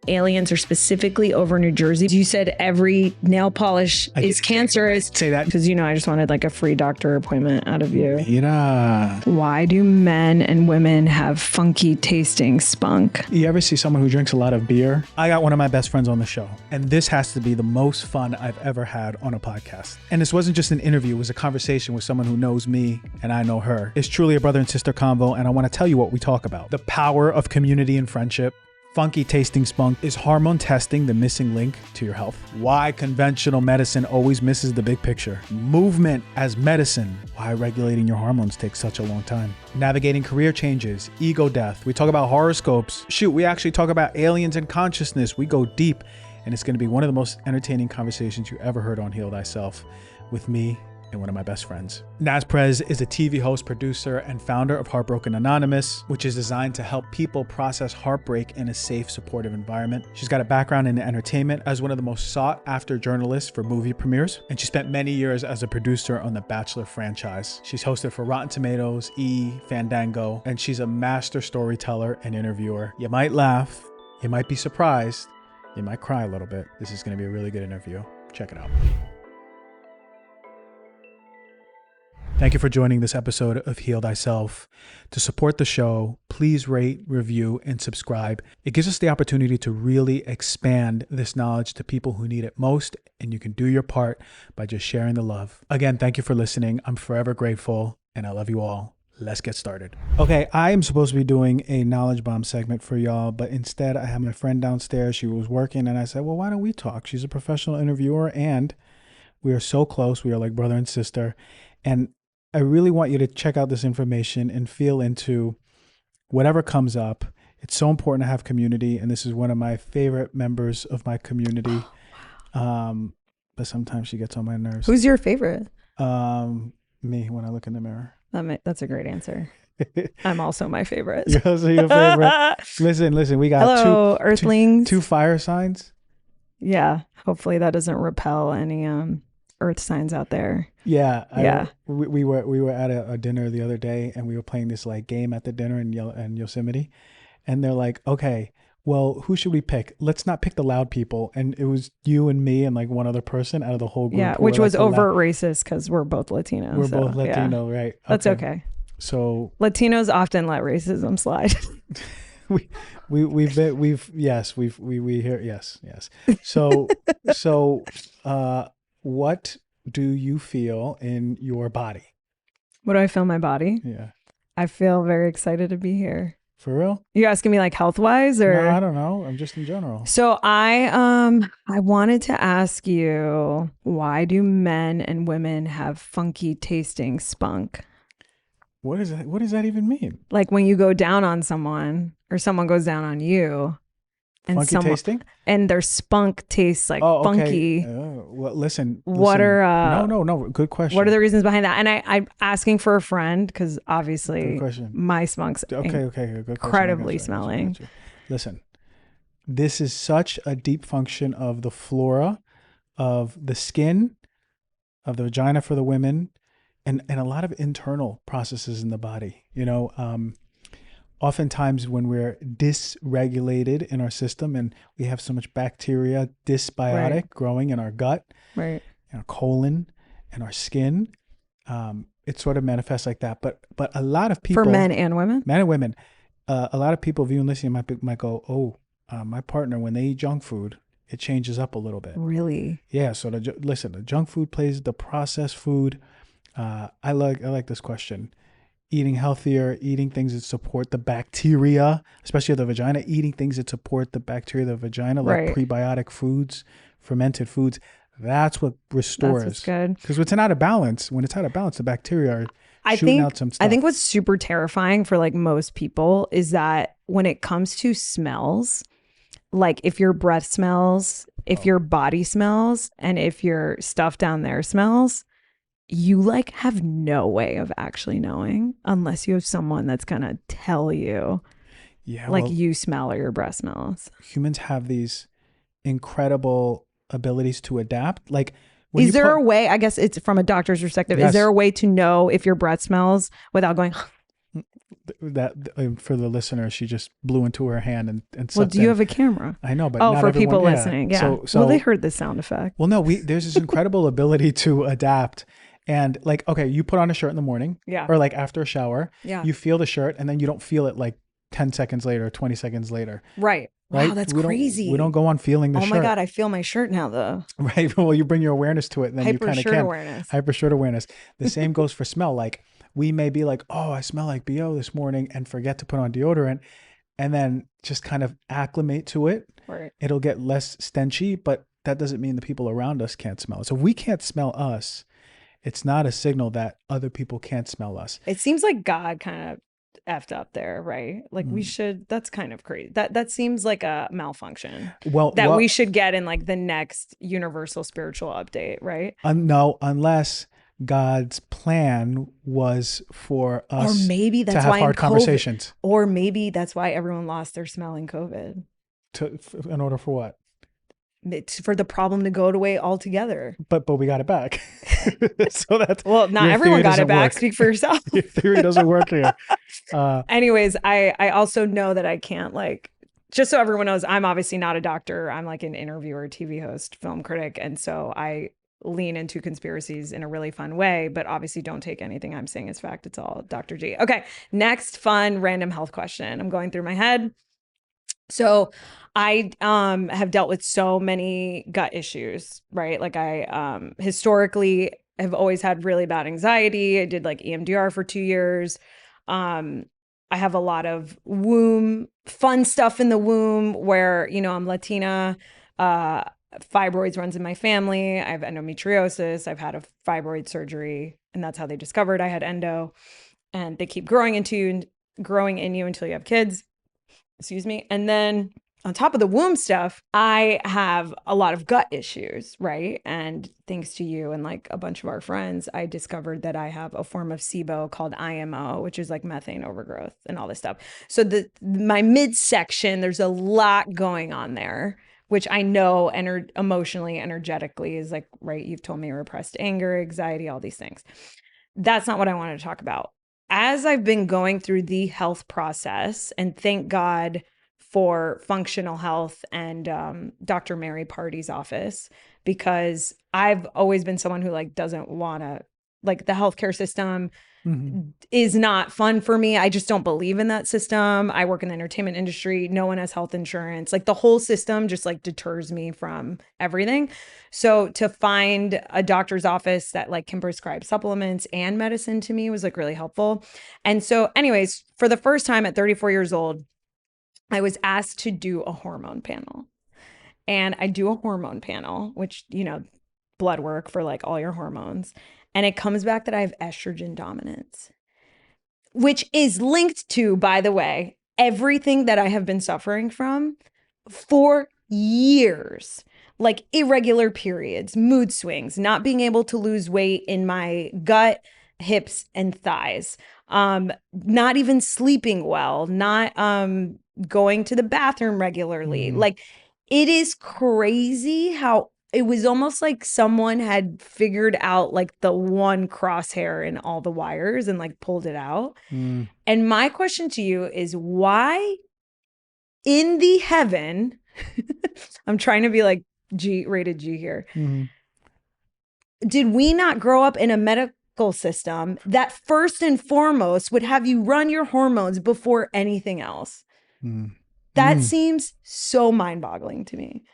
aliens are specifically over New Jersey. You said every nail polish is cancerous. Say that. Because, I just wanted like a free doctor appointment out of you. Mira. Why do men and women have funky tasting spunk? You ever see someone who drinks a lot of beer? I got one of my best friends on the show, and this has to be the most fun I've ever had on a podcast. And this wasn't just an interview, it was a conversation with someone who knows me and I know her. It's truly a brother and sister convo, and I want to tell you what we talk about. The power of community and friendship. Funky tasting spunk. Is hormone testing the missing link to your health? Why conventional medicine always misses the big picture? Movement as medicine. Why regulating your hormones takes such a long time? Navigating career changes, ego death. We talk about horoscopes. Shoot, we actually talk about aliens and consciousness. We go deep, and it's going to be one of the most entertaining conversations you ever heard on Heal Thyself with me and one of my best friends. Naz Perez is a TV host, producer, and founder of Heartbroken Anonymous, which is designed to help people process heartbreak in a safe, supportive environment. She's got a background in entertainment as one of the most sought after journalists for movie premieres, and she spent many years as a producer on the Bachelor franchise. She's hosted for Rotten Tomatoes, E!, Fandango, and she's a master storyteller and interviewer. You might laugh, you might be surprised, you might cry a little bit. This is gonna be a really good interview. Check it out. Thank you for joining this episode of Heal Thyself. To support the show, please rate, review, and subscribe. It gives us the opportunity to really expand this knowledge to people who need it most, and you can do your part by just sharing the love. Again, thank you for listening. I'm forever grateful, and I love you all. Let's get started. Okay, I am supposed to be doing a knowledge bomb segment for y'all, but instead I have my friend downstairs. She was working, and I said, well, why don't we talk? She's a professional interviewer, and we are so close. We are like brother and sister, and I really want you to check out this information and feel into whatever comes up. It's so important to have community, and this is one of my favorite members of my community. But sometimes she gets on my nerves. Who's your favorite? Me, when I look in the mirror. That's a great answer. I'm also my favorite. You're also your favorite. Listen, we got Earthlings. two fire signs. Yeah, hopefully that doesn't repel any earth signs out there. Yeah. We were at a dinner the other day, and we were playing this like game at the dinner in Yosemite, and they're like, okay, well, who should we pick? Let's not pick the loud people. And it was you and me and like one other person out of the whole group. Yeah, which was overt racist because we're both Latino. We're both Latino, right? Okay. That's okay. So Latinos often let racism slide. we hear yes. So what do you feel in your body? What do I feel in my body? Yeah. I feel very excited to be here. For real? You asking me like health wise or? No, I don't know. I'm just in general. So I wanted to ask you, why do men and women have funky tasting spunk? What is that? What does that even mean? Like when you go down on someone or someone goes down on you. And funky tasting? And their spunk tastes like funky. Well, listen. What are No. Good question. What are the reasons behind that? And I'm asking for a friend because obviously my spunk's incredibly smelling. Listen, this is such a deep function of the flora, of the skin, of the vagina for the women, and a lot of internal processes in the body. Oftentimes when we're dysregulated in our system and we have so much bacteria, dysbiotic growing in our gut, in our colon, and our skin, it sort of manifests like that. But a lot of people— For men and women? Men and women. A lot of people viewing listening might go, my partner, when they eat junk food, it changes up a little bit. Really? Yeah. So the junk food plays the processed food. I like this question. Eating healthier, eating things that support the bacteria, especially the vagina, eating things that support the bacteria of the vagina, like prebiotic foods, fermented foods. That's what restores. That's good. Because when it's out of balance, the bacteria are shooting out some stuff. I think what's super terrifying for like most people is that when it comes to smells, like if your breath smells, if your body smells, and if your stuff down there smells, you like have no way of actually knowing unless you have someone that's gonna tell you, you smell or your breath smells. Humans have these incredible abilities to adapt. Like, is there a way? I guess it's from a doctor's perspective. Yes. Is there a way to know if your breath smells without going? that for the listener, she just blew into her hand and Well, sucked do you in. have a camera? I know, but Oh, not for everyone, people listening. Yeah. So well, they heard the sound effect. well, no, there's this incredible ability to adapt. And like, okay, you put on a shirt in the morning, Yeah. or like after a shower, Yeah. you feel the shirt, and then you don't feel it like 10 seconds later, 20 seconds later. Right. Right? Wow, that's we crazy. We don't go on feeling the shirt. Oh my God, I feel my shirt now though. Right. Well, you bring your awareness to it, and then you kind of can. Awareness. Hyper shirt awareness. The same goes for smell. Like we may be like, oh, I smell like BO this morning, and forget to put on deodorant, and then just kind of acclimate to it. Right. It'll get less stenchy, but that doesn't mean the people around us can't smell it. So if we can't smell us, it's not a signal that other people can't smell us. It seems like God kind of effed up there, right? Like we should, that's kind of crazy. That seems like a malfunction. Well, we should get in like the next universal spiritual update, right? No, unless God's plan was for us or maybe that's to have why hard conversations. Or maybe that's why everyone lost their smell in COVID. In order for what? It's for the problem to go away altogether. But we got it back. So that's well, not everyone got it back. Speak for yourself. Your theory doesn't work here. Anyways, I also know that I can't like, just so everyone knows, I'm obviously not a doctor. I'm like an interviewer, TV host, film critic. And so I lean into conspiracies in a really fun way, but obviously don't take anything I'm saying as fact. It's all Dr. G. Okay. Next fun random health question. I'm going through my head. So I have dealt with so many gut issues, right? Like I historically have always had really bad anxiety. I did like EMDR for 2 years. I have a lot of fun stuff in the womb where, you know, I'm Latina, fibroids runs in my family. I have endometriosis. I've had a fibroid surgery, and that's how they discovered I had endo, and they keep growing in you until you have kids. Excuse me. And then on top of the womb stuff, I have a lot of gut issues, right? And thanks to you and like a bunch of our friends, I discovered that I have a form of SIBO called IMO, which is like methane overgrowth and all this stuff. So my midsection, there's a lot going on there, which I know emotionally, energetically is like, right, you've told me repressed anger, anxiety, all these things. That's not what I wanted to talk about. As I've been going through the health process, and thank God for functional health and Dr. Mary Party's office, because I've always been someone who like doesn't want to, like the healthcare system is not fun for me. I just don't believe in that system. I work in the entertainment industry. No one has health insurance. Like the whole system just like deters me from everything. So to find a doctor's office that like can prescribe supplements and medicine to me was like really helpful. And so anyways, for the first time at 34 years old, I was asked to do a hormone panel. And I do a hormone panel, which, you know, blood work for like all your hormones. And it comes back that I have estrogen dominance, which is linked to, by the way, everything that I have been suffering from for years, like irregular periods, mood swings, not being able to lose weight in my gut, hips, and thighs, not even sleeping well, not going to the bathroom regularly. Like it is crazy how it was almost like someone had figured out like the one crosshair in all the wires and like pulled it out. And my question to you is, why in the heaven, I'm trying to be like rated G here. Did we not grow up in a medical system that first and foremost would have you run your hormones before anything else? That seems so mind-boggling to me.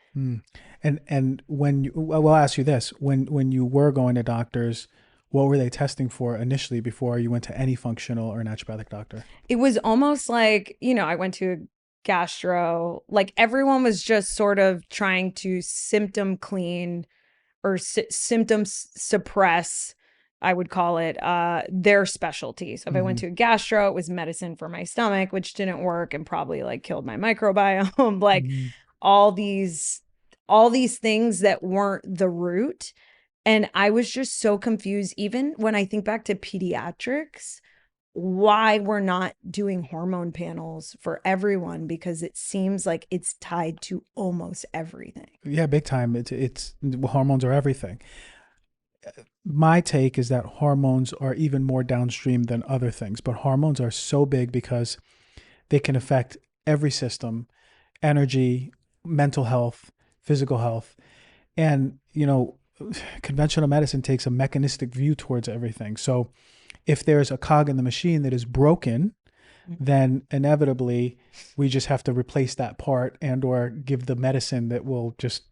And when we'll ask you this, when you were going to doctors, what were they testing for initially before you went to any functional or naturopathic doctor? It was almost like, you know, I went to a gastro, like everyone was just sort of trying to symptom clean or symptom suppress, I would call it, their specialty. So if I went to a gastro, it was medicine for my stomach, which didn't work and probably like killed my microbiome. Like all these things that weren't the root. And I was just so confused, even when I think back to pediatrics, why we're not doing hormone panels for everyone, because it seems like it's tied to almost everything. Yeah, big time. It's hormones are everything. my take is that hormones are even more downstream than other things, but hormones are so big because they can affect every system, energy, mental health, physical health. And, conventional medicine takes a mechanistic view towards everything. So if there's a cog in the machine that is broken, then inevitably we just have to replace that part and or give the medicine that will just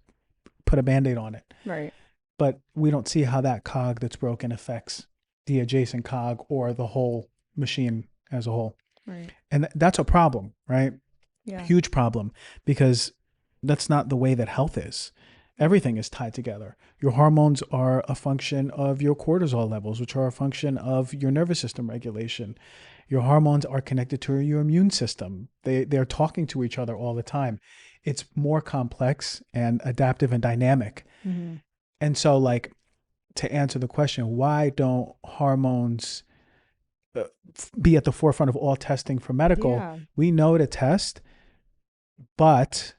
put a Band-Aid on it. Right. But we don't see how that cog that's broken affects the adjacent cog or the whole machine as a whole. Right. And that's a problem, right? Yeah. Huge problem, because that's not the way that health is. Everything is tied together. Your hormones are a function of your cortisol levels, which are a function of your nervous system regulation. Your hormones are connected to your immune system. They're talking to each other all the time. It's more complex and adaptive and dynamic. Mm-hmm. And so, like, to answer the question, why don't hormones be at the forefront of all testing for medical? Yeah. We know to test, but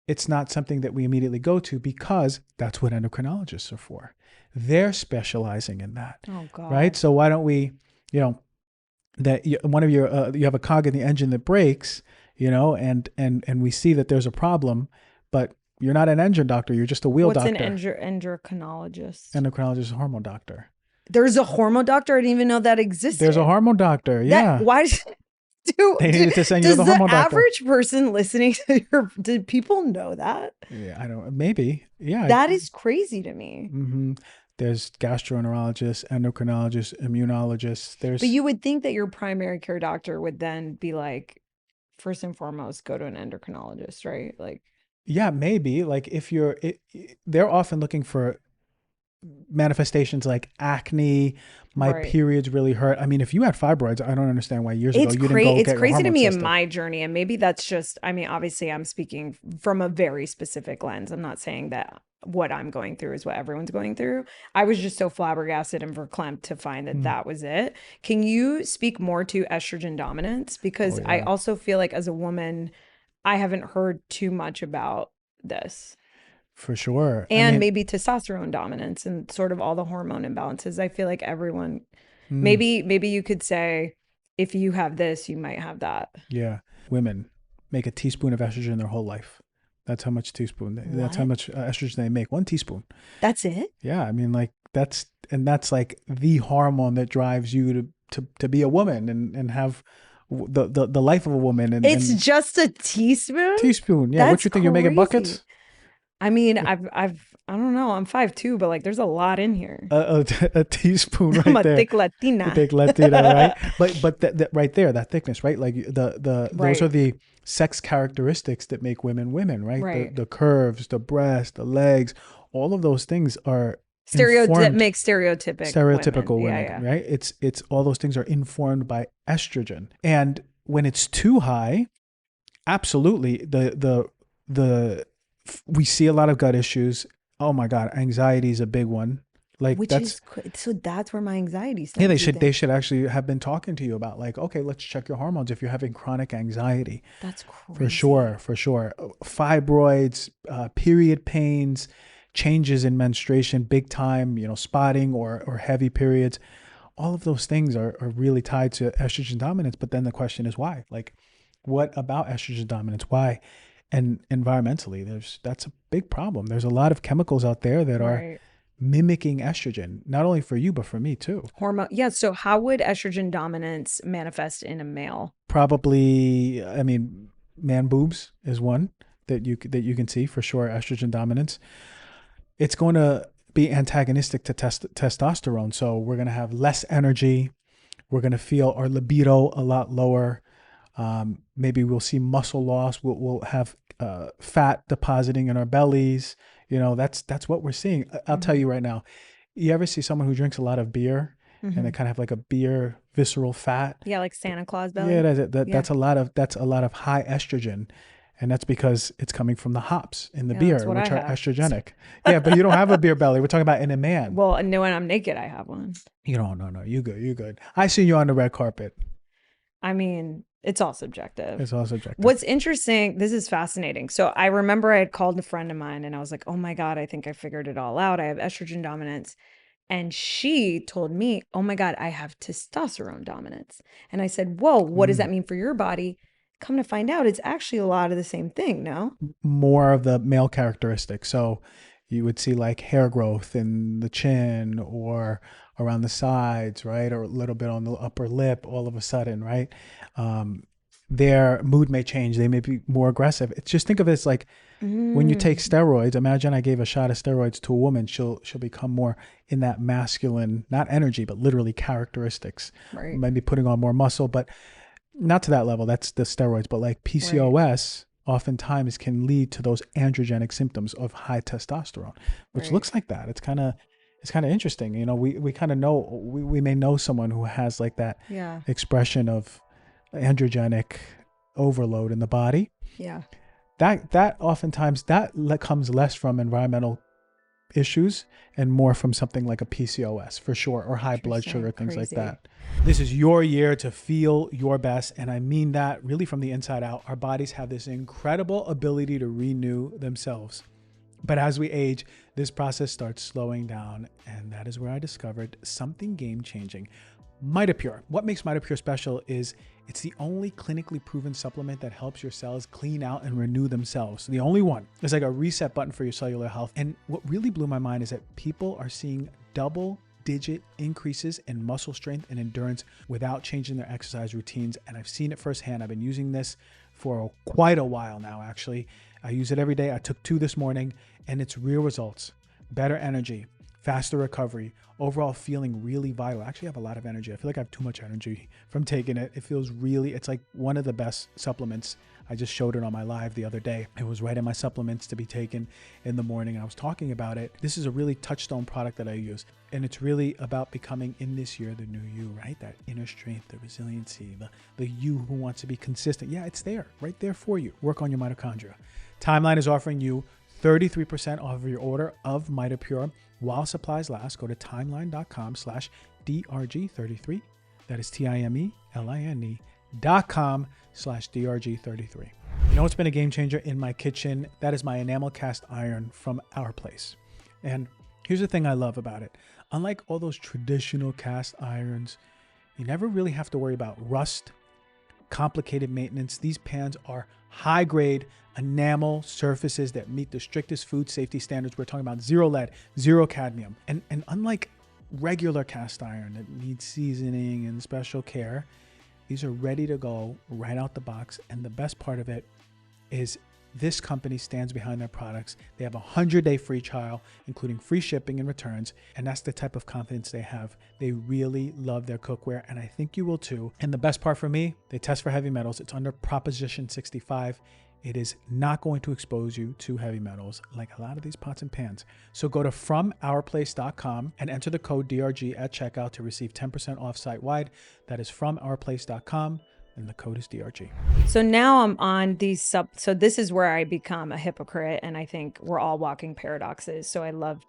it's not something that we immediately go to because that's what endocrinologists are for. They're specializing in that. Oh, God. Right? So why don't we, that one of your, you have a cog in the engine that breaks, and we see that there's a problem, but you're not an engine doctor. You're just a wheel doctor. What's an endocrinologist? Endocrinologist is a hormone doctor. There's a hormone doctor? I didn't even know that existed. There's a hormone doctor. Yeah. Why they needed to send you to the hormone doctor. Does the average person listening to did people know that? Yeah, I don't, maybe. Yeah. That is crazy to me. Mm-hmm. There's gastroenterologists, endocrinologists, immunologists. But you would think that your primary care doctor would then be like, first and foremost, go to an endocrinologist, right? Like, yeah, maybe. Like if they're often looking for manifestations like acne, my periods really hurt. I mean, if you had fibroids, I don't understand why years ago you didn't go get your hormones tested. It's crazy to me in my journey. And maybe that's just, I mean, obviously I'm speaking from a very specific lens. I'm not saying that what I'm going through is what everyone's going through. I was just so flabbergasted and verklempt to find that that was it. Can you speak more to estrogen dominance? Because I also feel like as a woman, I haven't heard too much about this. For sure. And maybe testosterone dominance and sort of all the hormone imbalances. I feel like everyone, maybe you could say, if you have this, you might have that. Yeah. Women make a teaspoon of estrogen their whole life. That's how much that's how much estrogen they make. 1 teaspoon. That's it? Yeah. I mean, like that's like the hormone that drives you to be a woman and have the life of a woman. And it's just a teaspoon? Teaspoon. Yeah. What you think? You're making buckets? I mean, I don't know. I'm 5'2", but like, there's a lot in here. A teaspoon right I'm a there. thick Latina. A thick Latina, right? But that right there, that thickness, right? Like those are the sex characteristics that make women women, right? Right. The curves, the breast, the legs, all of those things are make stereotypical women, right? It's all those things are informed by estrogen, and when it's too high, absolutely we see a lot of gut issues. Oh my God, anxiety is a big one. Like so that's where my anxiety stems. Yeah, they should actually have been talking to you about like, okay, let's check your hormones if you're having chronic anxiety. That's crazy. For sure. Fibroids, period pains, changes in menstruation, big time, spotting or heavy periods. All of those things are really tied to estrogen dominance. But then the question is why? Like, what about estrogen dominance? Why? And environmentally, that's a big problem. There's a lot of chemicals out there that are mimicking estrogen, not only for you, but for me too. Hormone. Yeah. So how would estrogen dominance manifest in a male? Probably, I mean, man boobs is one that you can see for sure. Estrogen dominance. It's going to be antagonistic to testosterone. So we're going to have less energy. We're going to feel our libido a lot lower. Maybe we'll see muscle loss. We'll have fat depositing in our bellies. That's what we're seeing. I'll tell you right now. You ever see someone who drinks a lot of beer and they kind of have like a beer visceral fat? Yeah, like Santa Claus belly. Yeah, that's a lot of high estrogen, and that's because it's coming from the hops in the beer, which are estrogenic. Yeah, but you don't have a beer belly. We're talking about in a man. Well, no, when I'm naked, I have one. No. You good. I see you on the red carpet. I mean, it's all subjective. What's interesting, this is fascinating. So I remember I had called a friend of mine and I was like, oh my God, I think I figured it all out. I have estrogen dominance. And she told me, oh my God, I have testosterone dominance. And I said, whoa, what does that mean for your body? Come to find out, it's actually a lot of the same thing, no? More of the male characteristics. So you would see like hair growth in the chin or around the sides, right? Or a little bit on the upper lip all of a sudden, right? Their mood may change. They may be more aggressive. It's just think of it as like when you take steroids, imagine I gave a shot of steroids to a woman, she'll become more in that masculine, not energy, but literally characteristics. Right. Maybe putting on more muscle, but not to that level. That's the steroids. But like PCOS oftentimes can lead to those androgenic symptoms of high testosterone, which looks like that. It's kind of interesting. You know, we kind of know, we may know someone who has like that expression of androgenic overload in the body. Yeah. That oftentimes that comes less from environmental issues and more from something like a PCOS for sure, or high blood sugar, things like that. This is your year to feel your best. And I mean that really from the inside out. Our bodies have this incredible ability to renew themselves. But as we age, this process starts slowing down. And that is where I discovered something game-changing. MitoPure. What makes MitoPure special is it's the only clinically proven supplement that helps your cells clean out and renew themselves. The only one. It's like a reset button for your cellular health. And what really blew my mind is that people are seeing double-digit increases in muscle strength and endurance without changing their exercise routines. And I've seen it firsthand. I've been using this for quite a while now, actually. I use it every day. I took 2 this morning, and it's real results. Better energy, faster recovery, overall feeling really vital. I actually have a lot of energy. I feel like I have too much energy from taking it. It feels really, it's like one of the best supplements. I just showed it on my live the other day. It was right in my supplements to be taken in the morning. I was talking about it. This is a really touchstone product that I use. And it's really about becoming in this year the new you, right? That inner strength, the resiliency, the you who wants to be consistent. Yeah, it's there, right there for you. Work on your mitochondria. Timeline is offering you 33% off of your order of MitoPure while supplies last. Go to timeline.com/DRG33. That is timeline.com/DRG33. You know what's been a game changer in my kitchen? That is my enamel cast iron from OurPlace. And here's the thing I love about it. Unlike all those traditional cast irons, you never really have to worry about rust, complicated maintenance. These pans are high grade enamel surfaces that meet the strictest food safety standards. We're talking about 0 lead, 0 cadmium. And unlike regular cast iron that needs seasoning and special care, these are ready to go right out the box. And the best part of it is this company stands behind their products. They have a 100-day free trial, including free shipping and returns. And that's the type of confidence they have. They really love their cookware, and I think you will too. And the best part for me, they test for heavy metals. It's under Proposition 65. It is not going to expose you to heavy metals like a lot of these pots and pans. So go to FromOurPlace.com and enter the code DRG at checkout to receive 10% off site-wide. That is FromOurPlace.com. And the code is DRG. So now I'm on these so this is where I become a hypocrite, and I think we're all walking paradoxes. So I love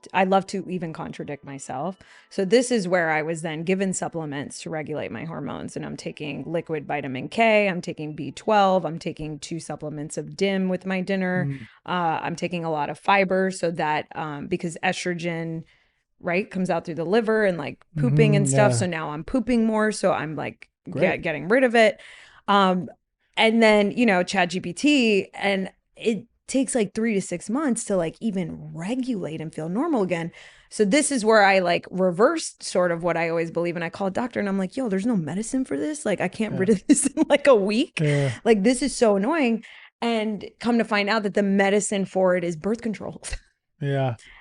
to even contradict myself. So this is where I was then given supplements to regulate my hormones, and I'm taking liquid vitamin K, I'm taking B12, I'm taking 2 supplements of DIM with my dinner. I'm taking a lot of fiber so that because estrogen comes out through the liver and like pooping and stuff. So now I'm pooping more. So I'm like getting rid of it. And then, ChatGPT, and it takes like 3 to 6 months to like even regulate and feel normal again. So this is where I like reversed sort of what I always believe. And I call a doctor and I'm like, yo, there's no medicine for this. Like I can't rid of this in like a week. Like this is so annoying. And come to find out that the medicine for it is birth control.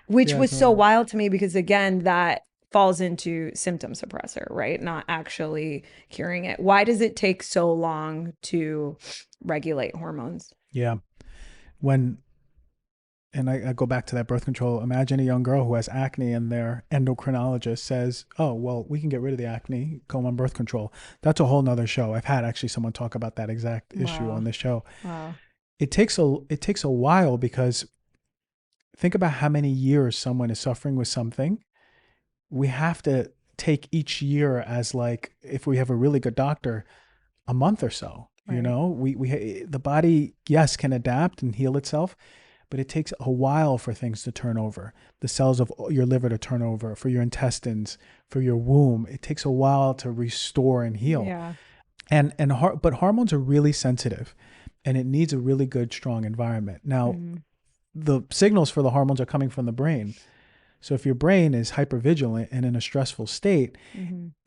Which was so wild to me because again, that falls into symptom suppressor, right? Not actually curing it. Why does it take so long to regulate hormones? Yeah. I go back to that birth control. Imagine a young girl who has acne and their endocrinologist says, oh, well, we can get rid of the acne, go on birth control. That's a whole nother show. I've had actually someone talk about that exact issue on this show. Wow. It takes a while because think about how many years someone is suffering with something. We have to take each year as like, if we have a really good doctor, a month or so, we the body, yes, can adapt and heal itself, but it takes a while for things to turn over. The cells of your liver to turn over, for your intestines, for your womb. It takes a while to restore and heal. Yeah. But hormones are really sensitive, and it needs a really good, strong environment. Now, the signals for the hormones are coming from the brain. So if your brain is hypervigilant and in a stressful state,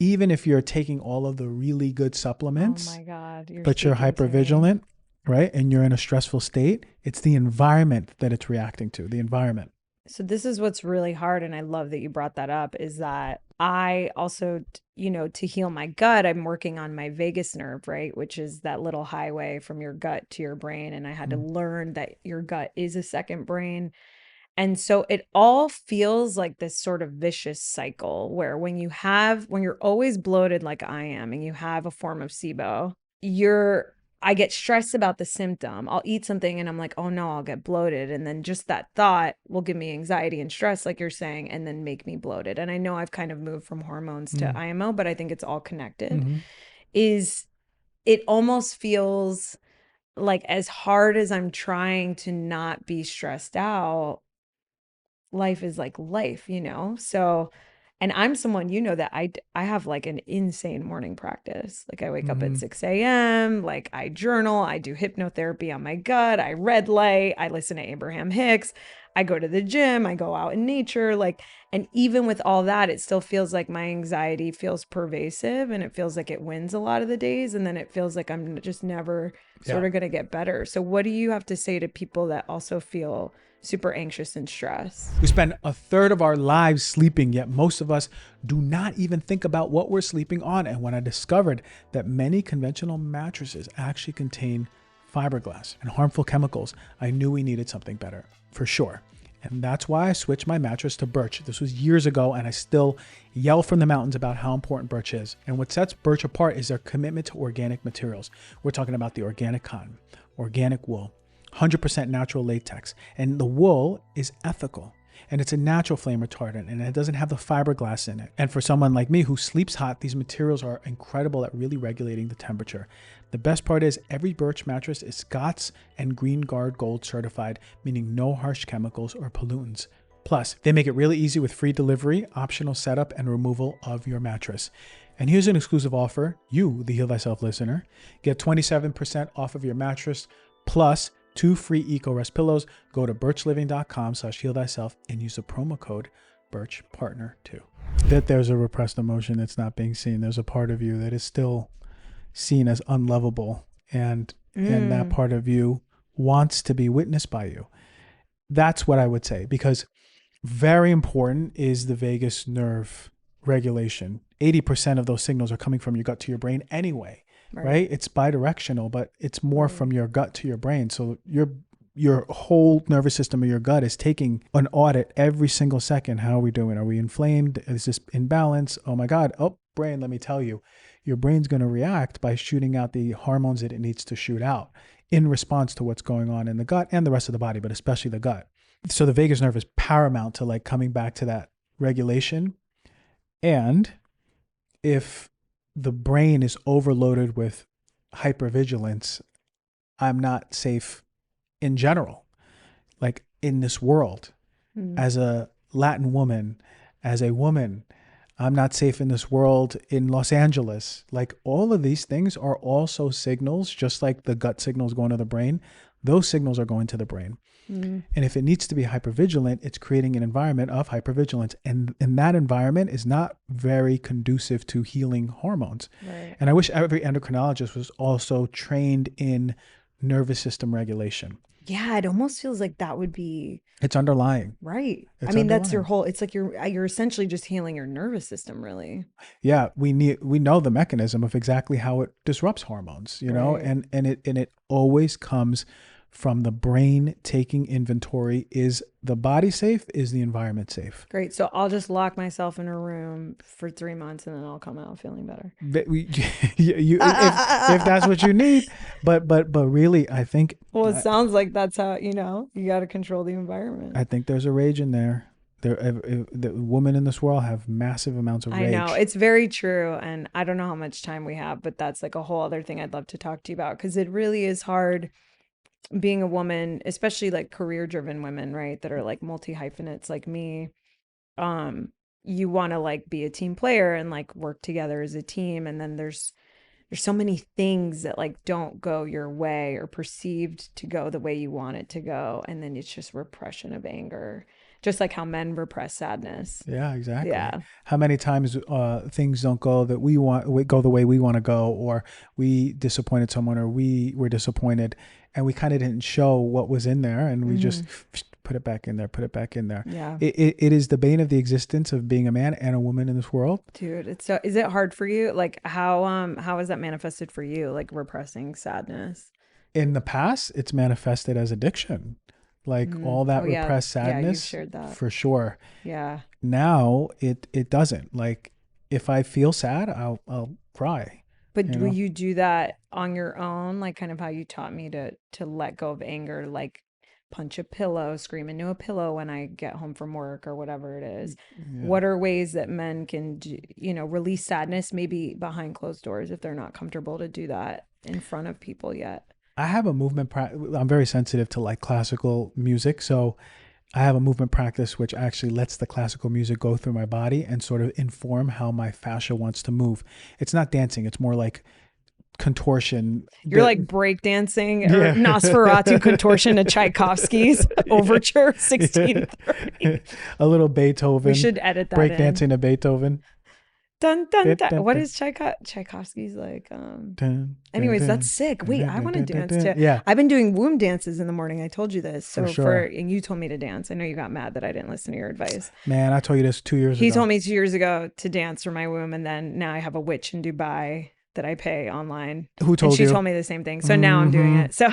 even if you're taking all of the really good supplements, oh my God, but you're hypervigilant, right? And you're in a stressful state, it's the environment that it's reacting to, the environment. So this is what's really hard. And I love that you brought that up, is that I also, to heal my gut, I'm working on my vagus nerve, right? Which is that little highway from your gut to your brain. And I had to learn that your gut is a second brain. And so it all feels like this sort of vicious cycle where when you're always bloated like I am and you have a form of SIBO, I get stressed about the symptom. I'll eat something and I'm like, oh no, I'll get bloated. And then just that thought will give me anxiety and stress, like you're saying, and then make me bloated. And I know I've kind of moved from hormones to IMO, but I think it's all connected. It almost feels like, as hard as I'm trying to not be stressed out, life is like life, So, and I'm someone, that I have like an insane morning practice. Like I wake up at 6 a.m., like I journal, I do hypnotherapy on my gut, I red light, I listen to Abraham Hicks, I go to the gym, I go out in nature, and even with all that, it still feels like my anxiety feels pervasive and it feels like it wins a lot of the days. And then it feels like I'm just never sort of going to get better. So what do you have to say to people that also feel super anxious and stressed? We spend a third of our lives sleeping, yet most of us do not even think about what we're sleeping on. And when I discovered that many conventional mattresses actually contain fiberglass and harmful chemicals, I knew we needed something better, for sure. And that's why I switched my mattress to Birch. This was years ago, and I still yell from the mountains about how important Birch is. And what sets Birch apart is their commitment to organic materials. We're talking about the organic cotton, organic wool, 100% natural latex. And the wool is ethical. And it's a natural flame retardant, and it doesn't have the fiberglass in it. And for someone like me who sleeps hot, these materials are incredible at really regulating the temperature. The best part is every Birch mattress is Scots and Green Guard Gold certified, meaning no harsh chemicals or pollutants. Plus, they make it really easy with free delivery, optional setup, and removal of your mattress. And here's an exclusive offer. You, the Heal Thyself listener, get 27% off of your mattress plus 2 free EcoRest pillows. Go to birchliving.com/healthyself and use the promo code BirchPartner2. That there's a repressed emotion that's not being seen. There's a part of you that is still seen as unlovable, and that part of you wants to be witnessed by you. That's what I would say, because very important is the vagus nerve regulation. 80% of those signals are coming from your gut to your brain anyway. Right? It's bidirectional, but it's more from your gut to your brain. So your whole nervous system of your gut is taking an audit every single second. How are we doing? Are we inflamed? Is this in balance? Oh my God. Oh, brain, let me tell you, your brain's going to react by shooting out the hormones that it needs to shoot out in response to what's going on in the gut and the rest of the body, but especially the gut. So the vagus nerve is paramount to like coming back to that regulation. And if the brain is overloaded with hypervigilance, I'm not safe in general. Like in this world, as a Latin woman, as a woman, I'm not safe in this world in Los Angeles. Like all of these things are also signals, just like the gut signals going to the brain. Those signals are going to the brain. And if it needs to be hypervigilant, it's creating an environment of hypervigilance. And that environment is not very conducive to healing hormones. Right. And I wish every endocrinologist was also trained in nervous system regulation. Yeah, it almost feels like that would be... It's underlying. Right. That's your whole... It's like you're essentially just healing your nervous system, really. Yeah, we know the mechanism of exactly how it disrupts hormones, you know, and it always comes from the brain taking inventory. Is the body safe? Is the environment safe? Great. So I'll just lock myself in a room for 3 months and then I'll come out feeling better. If that's what you need. But really, I think... Well, it sounds like that's how, you got to control the environment. I think there's a rage in there. The women in this world have massive amounts of rage. I know. It's very true. And I don't know how much time we have, but that's like a whole other thing I'd love to talk to you about, because it really is hard being a woman, especially like career driven women, right, that are like multi hyphenates like me, you want to like be a team player and like work together as a team. And then there's so many things that like don't go your way or perceived to go the way you want it to go. And then it's just repression of anger, just like how men repress sadness. Yeah, exactly. Yeah. How many times things don't go that go the way we want to go, or we disappointed someone, or we were disappointed, and we kind of didn't show what was in there, and we just put it back in there, put it back in there. Yeah. It is the bane of the existence of being a man and a woman in this world. Dude, it's so, is it hard for you? Like how is that manifested for you? Like repressing sadness? In the past, it's manifested as addiction. Like all that repressed sadness. Yeah, you've shared that. For sure. Yeah. Now it doesn't. Like if I feel sad, I'll cry. But will you do that on your own? Like kind of how you taught me to let go of anger, like punch a pillow, scream into a pillow when I get home from work or whatever it is. Yeah. What are ways that men can do, release sadness maybe behind closed doors if they're not comfortable to do that in front of people yet? I have a movement I'm very sensitive to like classical music. So I have a movement practice which actually lets the classical music go through my body and sort of inform how my fascia wants to move. It's not dancing. It's more like contortion. You're like breakdancing or Nosferatu contortion to Tchaikovsky's Overture 1630. A little Beethoven. We should edit that breakdancing to Beethoven. Dun, dun, dun. What is Tchaikovsky's like? Anyways, that's sick. Wait, I want to dance too. Yeah. I've been doing womb dances in the morning. I told you this. So for sure. And you told me to dance. I know you got mad that I didn't listen to your advice. Man, I told you this 2 years ago. He told me 2 years ago to dance for my womb. And then now I have a witch in Dubai that I pay online. Who told you? She told me the same thing. So now I'm doing it. So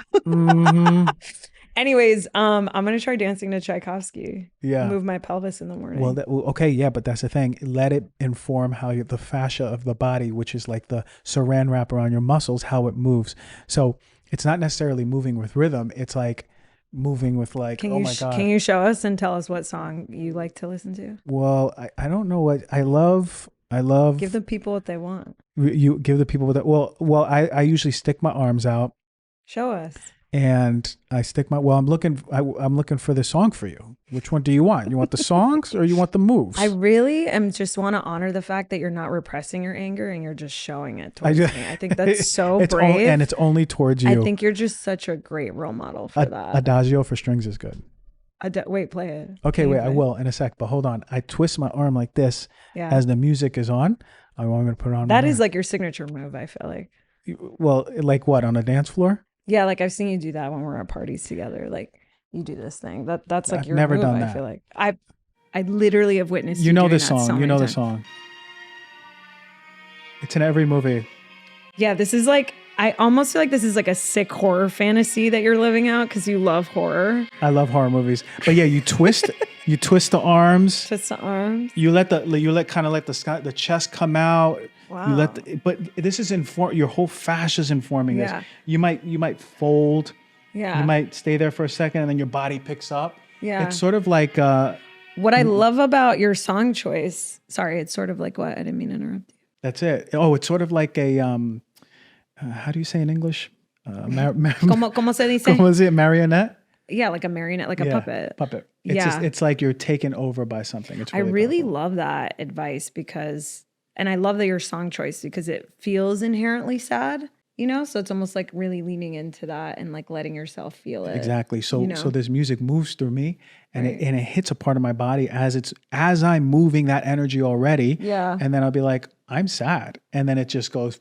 anyways, I'm going to try dancing to Tchaikovsky. Yeah. Move my pelvis in the morning. Well, okay. Yeah. But that's the thing. Let it inform how the fascia of the body, which is like the saran wrap around your muscles, how it moves. So it's not necessarily moving with rhythm. It's like moving with like, oh my God. Can you show us and tell us what song you like to listen to? Well, I don't know what I love. Give the people what they want. You give the people that. Well, I usually stick my arms out. Show us. And I stick my. Well, I'm looking for the song for you. Which one do you want? You want the songs or you want the moves? I really just want to honor the fact that you're not repressing your anger and you're just showing it towards me. I think that's so brave. And it's only towards you. I think you're just such a great role model for that. Adagio for strings is good. Wait, play it. Okay, wait, I will in a sec, but hold on. I twist my arm like this as the music is on. I'm going to put it on. That is like your signature move, I feel like. Well, like what, on a dance floor? Yeah, like I've seen you do that when we're at parties together. Like you do this thing. That's like your never move, done that. I feel like. I literally have witnessed you know this song. You know the song. It's in every movie. Yeah, this is like, I almost feel like this is like a sick horror fantasy that you're living out because you love horror. I love horror movies, but yeah, you twist, you twist the arms. Twist the arms. You let the chest come out. Wow. But this is your whole fascia is informing this. You might fold. Yeah. You might stay there for a second and then your body picks up. Yeah. It's sort of like. What I love about your song choice. Sorry, it's sort of like what? I didn't mean to interrupt you. That's it. Oh, it's sort of like a. How do you say in English? ¿Cómo se dice? ¿Cómo se dice? Marionette? Yeah, like a marionette, like a puppet. Puppet. It's like you're taken over by something. It's really I really powerful. love that advice and I love that your song choice because it feels inherently sad, so it's almost like really leaning into that and like letting yourself feel it. Exactly. So this music moves through me and it hits a part of my body as I'm moving that energy already. Yeah. And then I'll be like, I'm sad. And then it just goes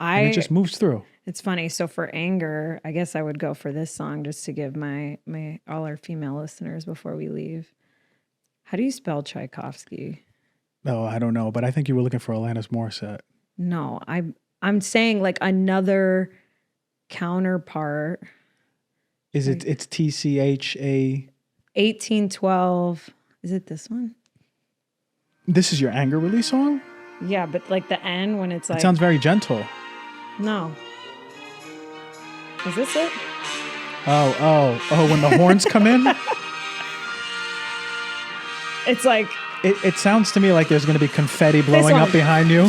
and it just moves through. It's funny. So for anger, I guess I would go for this song just to give my all our female listeners before we leave. How do you spell Tchaikovsky? Oh, I don't know, but I think you were looking for Alanis Morissette. No, I'm saying like another counterpart. Is it? It's TCHA. 1812. Is it this one? This is your anger release song? Yeah, but like the N when it's like. It sounds very gentle. No. Is this it? Oh! When the horns come in. It's like. It sounds to me like there's going to be confetti blowing up behind you.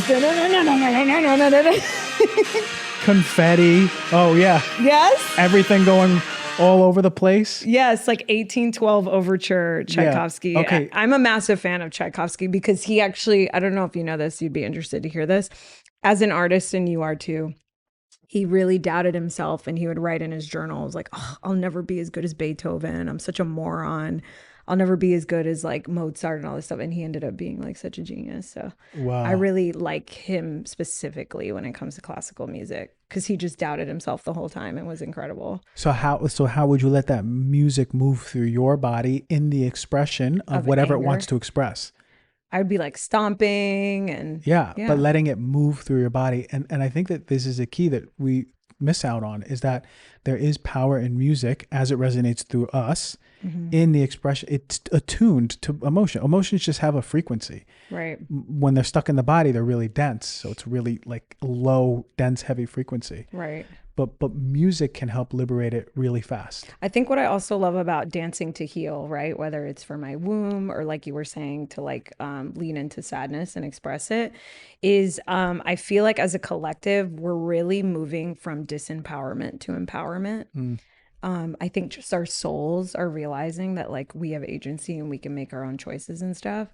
confetti. Oh yeah. Yes. Everything going all over the place. Yes, like 1812 Overture, Tchaikovsky. Yeah. Okay. I'm a massive fan of Tchaikovsky because he actually, I don't know if you know this, you'd be interested to hear this. As an artist, and you are too, he really doubted himself, and he would write in his journals like, oh, I'll never be as good as Beethoven. I'm such a moron. I'll never be as good as like Mozart and all this stuff. And he ended up being like such a genius. So wow. I really like him specifically when it comes to classical music because he just doubted himself the whole time and was incredible. So how would you let that music move through your body in the expression of whatever anger. It wants to express? I'd be like stomping and yeah, but letting it move through your body. And I think that this is a key that we miss out on, is that there is power in music as it resonates through us in the expression. It's attuned to emotion. Emotions just have a frequency. Right. When they're stuck in the body, they're really dense. So it's really like low, dense, heavy frequency. Right. But music can help liberate it really fast. I think what I also love about dancing to heal, right? Whether it's for my womb or like you were saying to like lean into sadness and express it, is I feel like as a collective, we're really moving from disempowerment to empowerment. I think just our souls are realizing that like we have agency and we can make our own choices and stuff.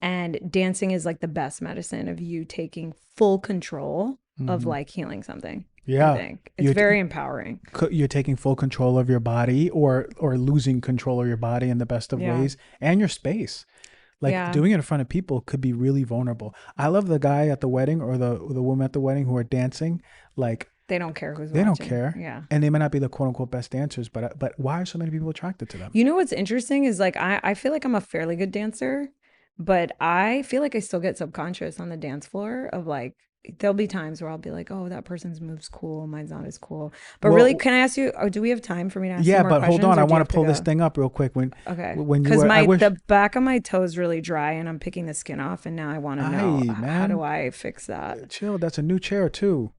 And dancing is like the best medicine of you taking full control of like healing something. Yeah. I think it's very empowering. You're taking full control of your body or losing control of your body in the best of ways, and your space. Like doing it in front of people could be really vulnerable. I love the guy at the wedding or the woman at the wedding who are dancing. Like they don't care who's watching. They don't care. Yeah. And they might not be the quote unquote best dancers, but why are so many people attracted to them? You know what's interesting is like I feel like I'm a fairly good dancer, but I feel like I still get subconscious on the dance floor of like, there'll be times where I'll be like, oh, that person's move's cool, mine's not as cool. But really, can I ask you, do we have time for me to ask you more questions? Yeah, but hold on. I want to pull this thing up real quick. Okay. Because the back of my toe is really dry and I'm picking the skin off, and now I want to know, how do I fix that? Chill. That's a new chair too.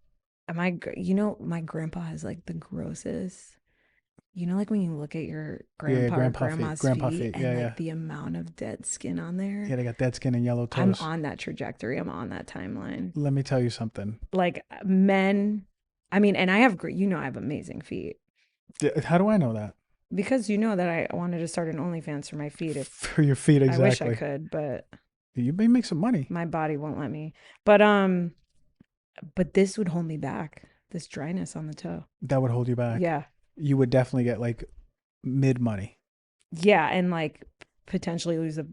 My grandpa has like the grossest, like when you look at your grandpa or grandma's feet and like the amount of dead skin on there. Yeah, they got dead skin and yellow toes. I'm on that trajectory. I'm on that timeline. Let me tell you something. Like men, and I have I have amazing feet. How do I know that? Because you know that I wanted to start an OnlyFans for my feet. For your feet, exactly. I wish I could, but you may make some money. My body won't let me. But this would hold me back. This dryness on the toe. That would hold you back. Yeah. You would definitely get like mid money. Yeah, and like potentially lose a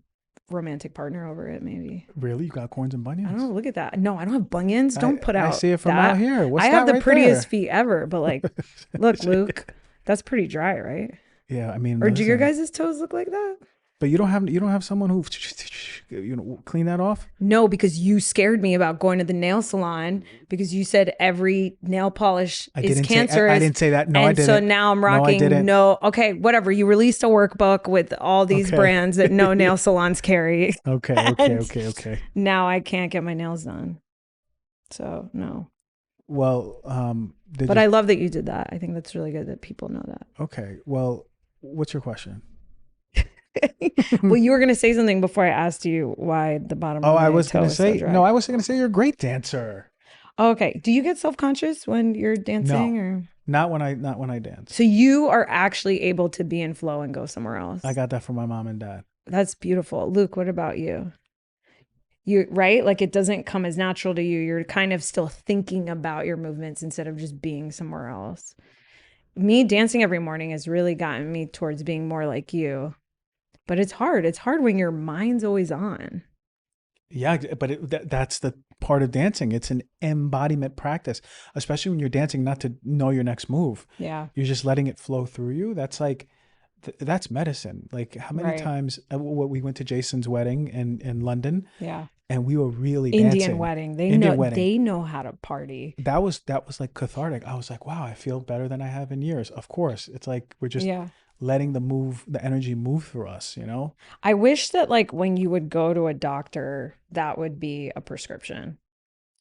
romantic partner over it, maybe. Really? You got corns and bunions? I don't know. Look at that. No, I don't have bunions. Don't put out. I see it from out here. What's I have the right prettiest there? feet ever, but like, look, Luke, that's pretty dry, right? Yeah, Or do your guys' toes look like that? But you don't have someone who clean that off? No, because you scared me about going to the nail salon because you said every nail polish is cancerous. I didn't say that. No, I didn't. So now I'm rocking okay, whatever. You released a workbook with all these brands that no nail salons carry. Okay. Now I can't get my nails done. So no. Well, I love that you did that. I think that's really good that people know that. Okay. Well, what's your question? Well, you were going to say something before I asked you why the bottom of I was going to say, I was going to say you're a great dancer. Okay. Do you get self-conscious when you're dancing? No, or not when I dance. So you are actually able to be in flow and go somewhere else. I got that from my mom and dad. That's beautiful. Luke, what about you? You right? Like it doesn't come as natural to you. You're kind of still thinking about your movements instead of just being somewhere else. Me dancing every morning has really gotten me towards being more like you. But it's hard. It's hard when your mind's always on. Yeah, but that's the part of dancing. It's an embodiment practice, especially when you're dancing not to know your next move. Yeah. You're just letting it flow through you. That's like, that's medicine. Like how many times we went to Jason's wedding in London. Yeah. And we were really Indian dancing. Wedding. They know how to party. That was like cathartic. I was like, wow, I feel better than I have in years. Of course. It's like we're just letting the energy move through us, I wish that like when you would go to a doctor, that would be a prescription.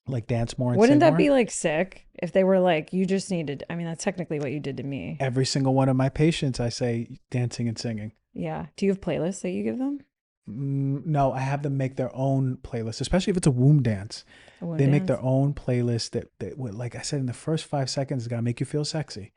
Like dance more and Wouldn't sing that more? be like sick if they were like, you just needed, that's technically what you did to me. Every single one of my patients, I say dancing and singing. Yeah. Do you have playlists that you give them? No, I have them make their own playlist, especially if it's a womb dance. They make their own playlist that would, like I said, in the first 5 seconds, it's got to make you feel sexy.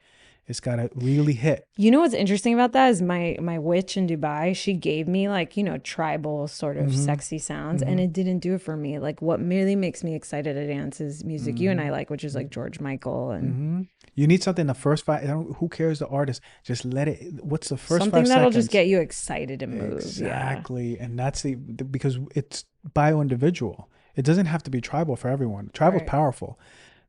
It's got to really hit. You know what's interesting about that is my witch in Dubai, she gave me like, you know, tribal sort of sexy sounds, and it didn't do it for me. Like what really makes me excited to dance is music you and I like, which is like George Michael and You need something the first who cares the artist? Just let it. What's the first something 5 that'll seconds? just get you excited to move. Exactly. And that's because it's bio-individual. It doesn't have to be tribal for everyone. Tribal's powerful,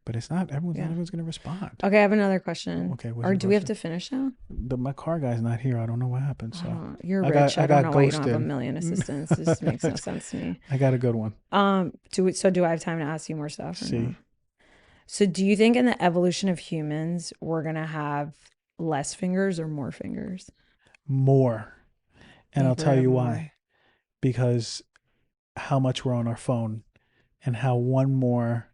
but it's not everyone's going to respond. Okay, I have another question. Okay, or do we have to finish now? My car guy's not here. I don't know what happened. So you're rich. I don't know why you don't have a million assistants. This makes no sense to me. I got a good one. Do I have time to ask you more stuff? No? So do you think in the evolution of humans, we're going to have less fingers or more fingers? More. And I'll tell you why. Because how much we're on our phone and how one more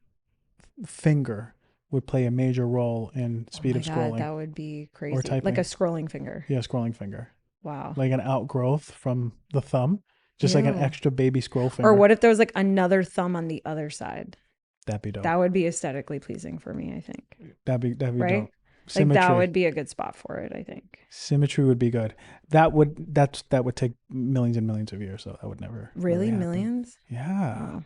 finger would play a major role in speed of scrolling. That would be crazy. Or typing. Like a scrolling finger. Yeah, scrolling finger. Wow. Like an outgrowth from the thumb. Just like an extra baby scroll finger. Or what if there was like another thumb on the other side? That'd be dope. That would be aesthetically pleasing for me, I think. That'd be right? dope. Symmetry. Like that would be a good spot for it, I think. Symmetry would be good. That would take millions and millions of years, so that would never really millions? Yeah. Oh.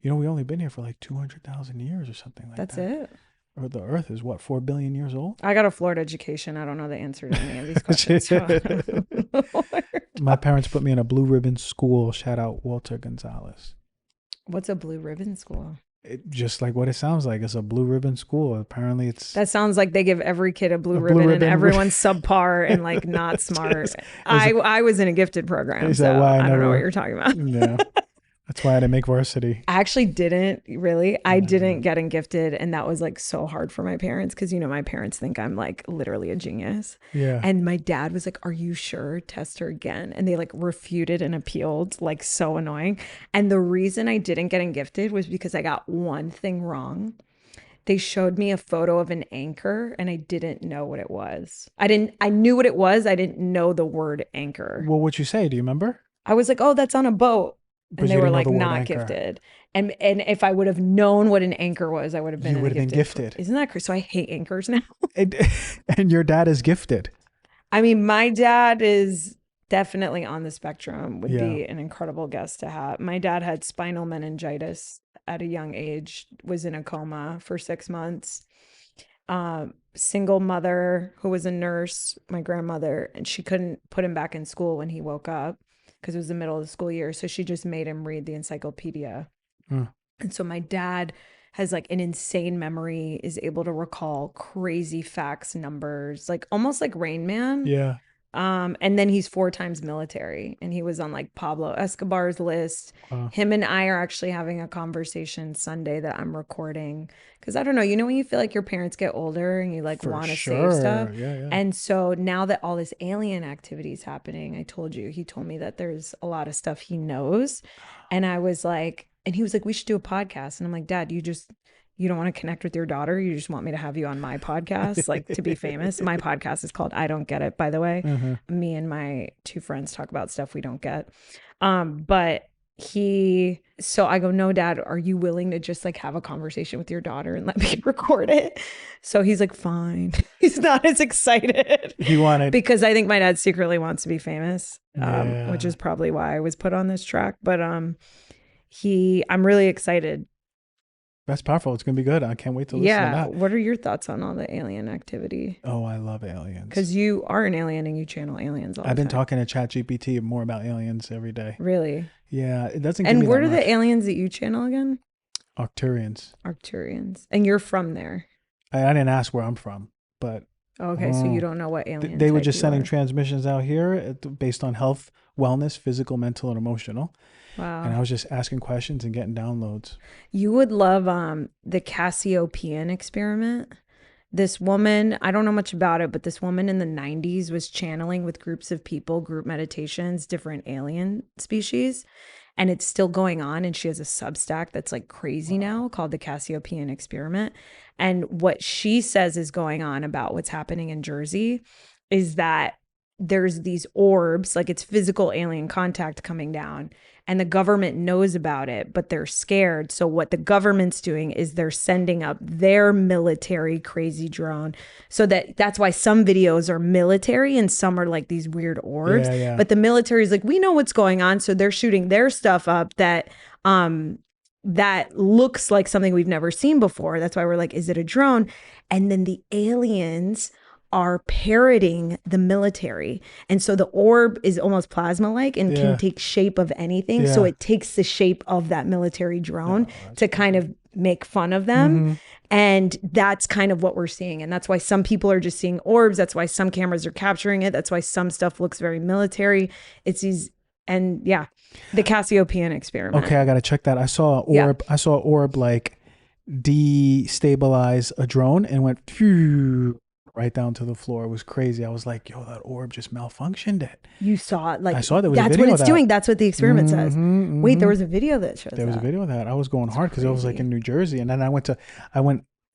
You know, we only been here for like 200,000 years or something like that. That's it. Or the Earth is what, 4 billion years old? I got a Florida education. I don't know the answer to any of these questions. My parents put me in a blue ribbon school. Shout out Walter Gonzalez. What's a blue ribbon school? Just like what it sounds like. It's a blue ribbon school. Apparently it's... That sounds like they give every kid a blue ribbon and everyone's subpar and like not smart. I was in a gifted program, so I don't know what you're talking about. Yeah. That's why I didn't make varsity. I actually didn't really. I didn't get in gifted, and that was like so hard for my parents because, you know, my parents think I'm like literally a genius. Yeah. And my dad was like, "Are you sure? Test her again." And they like refuted and appealed, like so annoying. And the reason I didn't get in gifted was because I got one thing wrong. They showed me a photo of an anchor and I didn't know what it was. I knew what it was. I didn't know the word anchor. Well, what'd you say? Do you remember? I was like, "Oh, that's on a boat." And they were like not gifted. And if I would have known what an anchor was, I would have been gifted. Isn't that crazy? So I hate anchors now. And your dad is gifted. I mean, my dad is definitely on the spectrum, would be an incredible guest to have. My dad had spinal meningitis at a young age, was in a coma for 6 months. Single mother who was a nurse, my grandmother, and she couldn't put him back in school when he woke up, because it was the middle of the school year. So she just made him read the encyclopedia. And so my dad has like an insane memory, is able to recall crazy facts, numbers, like almost like Rain Man. Yeah. And then he's 4 times military, and he was on like Pablo Escobar's list. Wow. Him and I are actually having a conversation Sunday that I'm recording, because I don't know, you know when you feel like your parents get older and you like want to save stuff. Yeah. And so now that all this alien activity is happening, he told me that there's a lot of stuff he knows. And I was like, and he was like, we should do a podcast. And I'm like, Dad, you don't want to connect with your daughter? You just want me to have you on my podcast, like to be famous? My podcast is called I Don't Get It, by the way. Me and my 2 friends talk about stuff we don't get. So I go, no, Dad, are you willing to just like have a conversation with your daughter and let me record it? So he's like, fine. He's not as excited. Because I think my dad secretly wants to be famous, which is probably why I was put on this track. But I'm really excited. That's powerful. It's going to be good. I can't wait to listen to that. What are your thoughts on all the alien activity? Oh, I love aliens. Because you are an alien and you channel aliens all the time. I've been talking to ChatGPT more about aliens every day. Really? Yeah. It doesn't give me that much. And what are the aliens that you channel again? Arcturians. And you're from there? I didn't ask where I'm from, but... Okay, so you don't know what aliens they were just sending transmissions out here based on health, wellness, physical, mental, and emotional. Wow. And I was just asking questions and getting downloads. You would love the Cassiopean experiment. This woman, I don't know much about it, but this woman in the 90s was channeling with groups of people, group meditations, different alien species. And it's still going on. And she has a Substack that's like crazy now called the Cassiopean experiment. And what she says is going on about what's happening in Jersey is that there's these orbs, like it's physical alien contact coming down, and the government knows about it, but they're scared. So what the government's doing is they're sending up their military crazy drone. So that's why some videos are military and some are like these weird orbs. Yeah. But the military is like, we know what's going on. So they're shooting their stuff up that looks like something we've never seen before. That's why we're like, is it a drone? And then the aliens are parroting the military. And so the orb is almost plasma-like and can take shape of anything. So it takes the shape of that military drone to kind of make fun of them. And that's kind of what we're seeing. And that's why some people are just seeing orbs. That's why some cameras are capturing it. That's why some stuff looks very military. It's these, and the Cassiopean experiment. Okay, I got to check that. I saw an orb. I saw an orb like destabilize a drone and went phew, right down to the floor. It was crazy. I was like, yo, that orb just malfunctioned it. You saw it. Like, I saw there was that's a video what it's of that. doing. That's what the experiment says. Wait, there was a video that shows There was a video of that. I was going hard because I was like crazy. in New Jersey, and then I went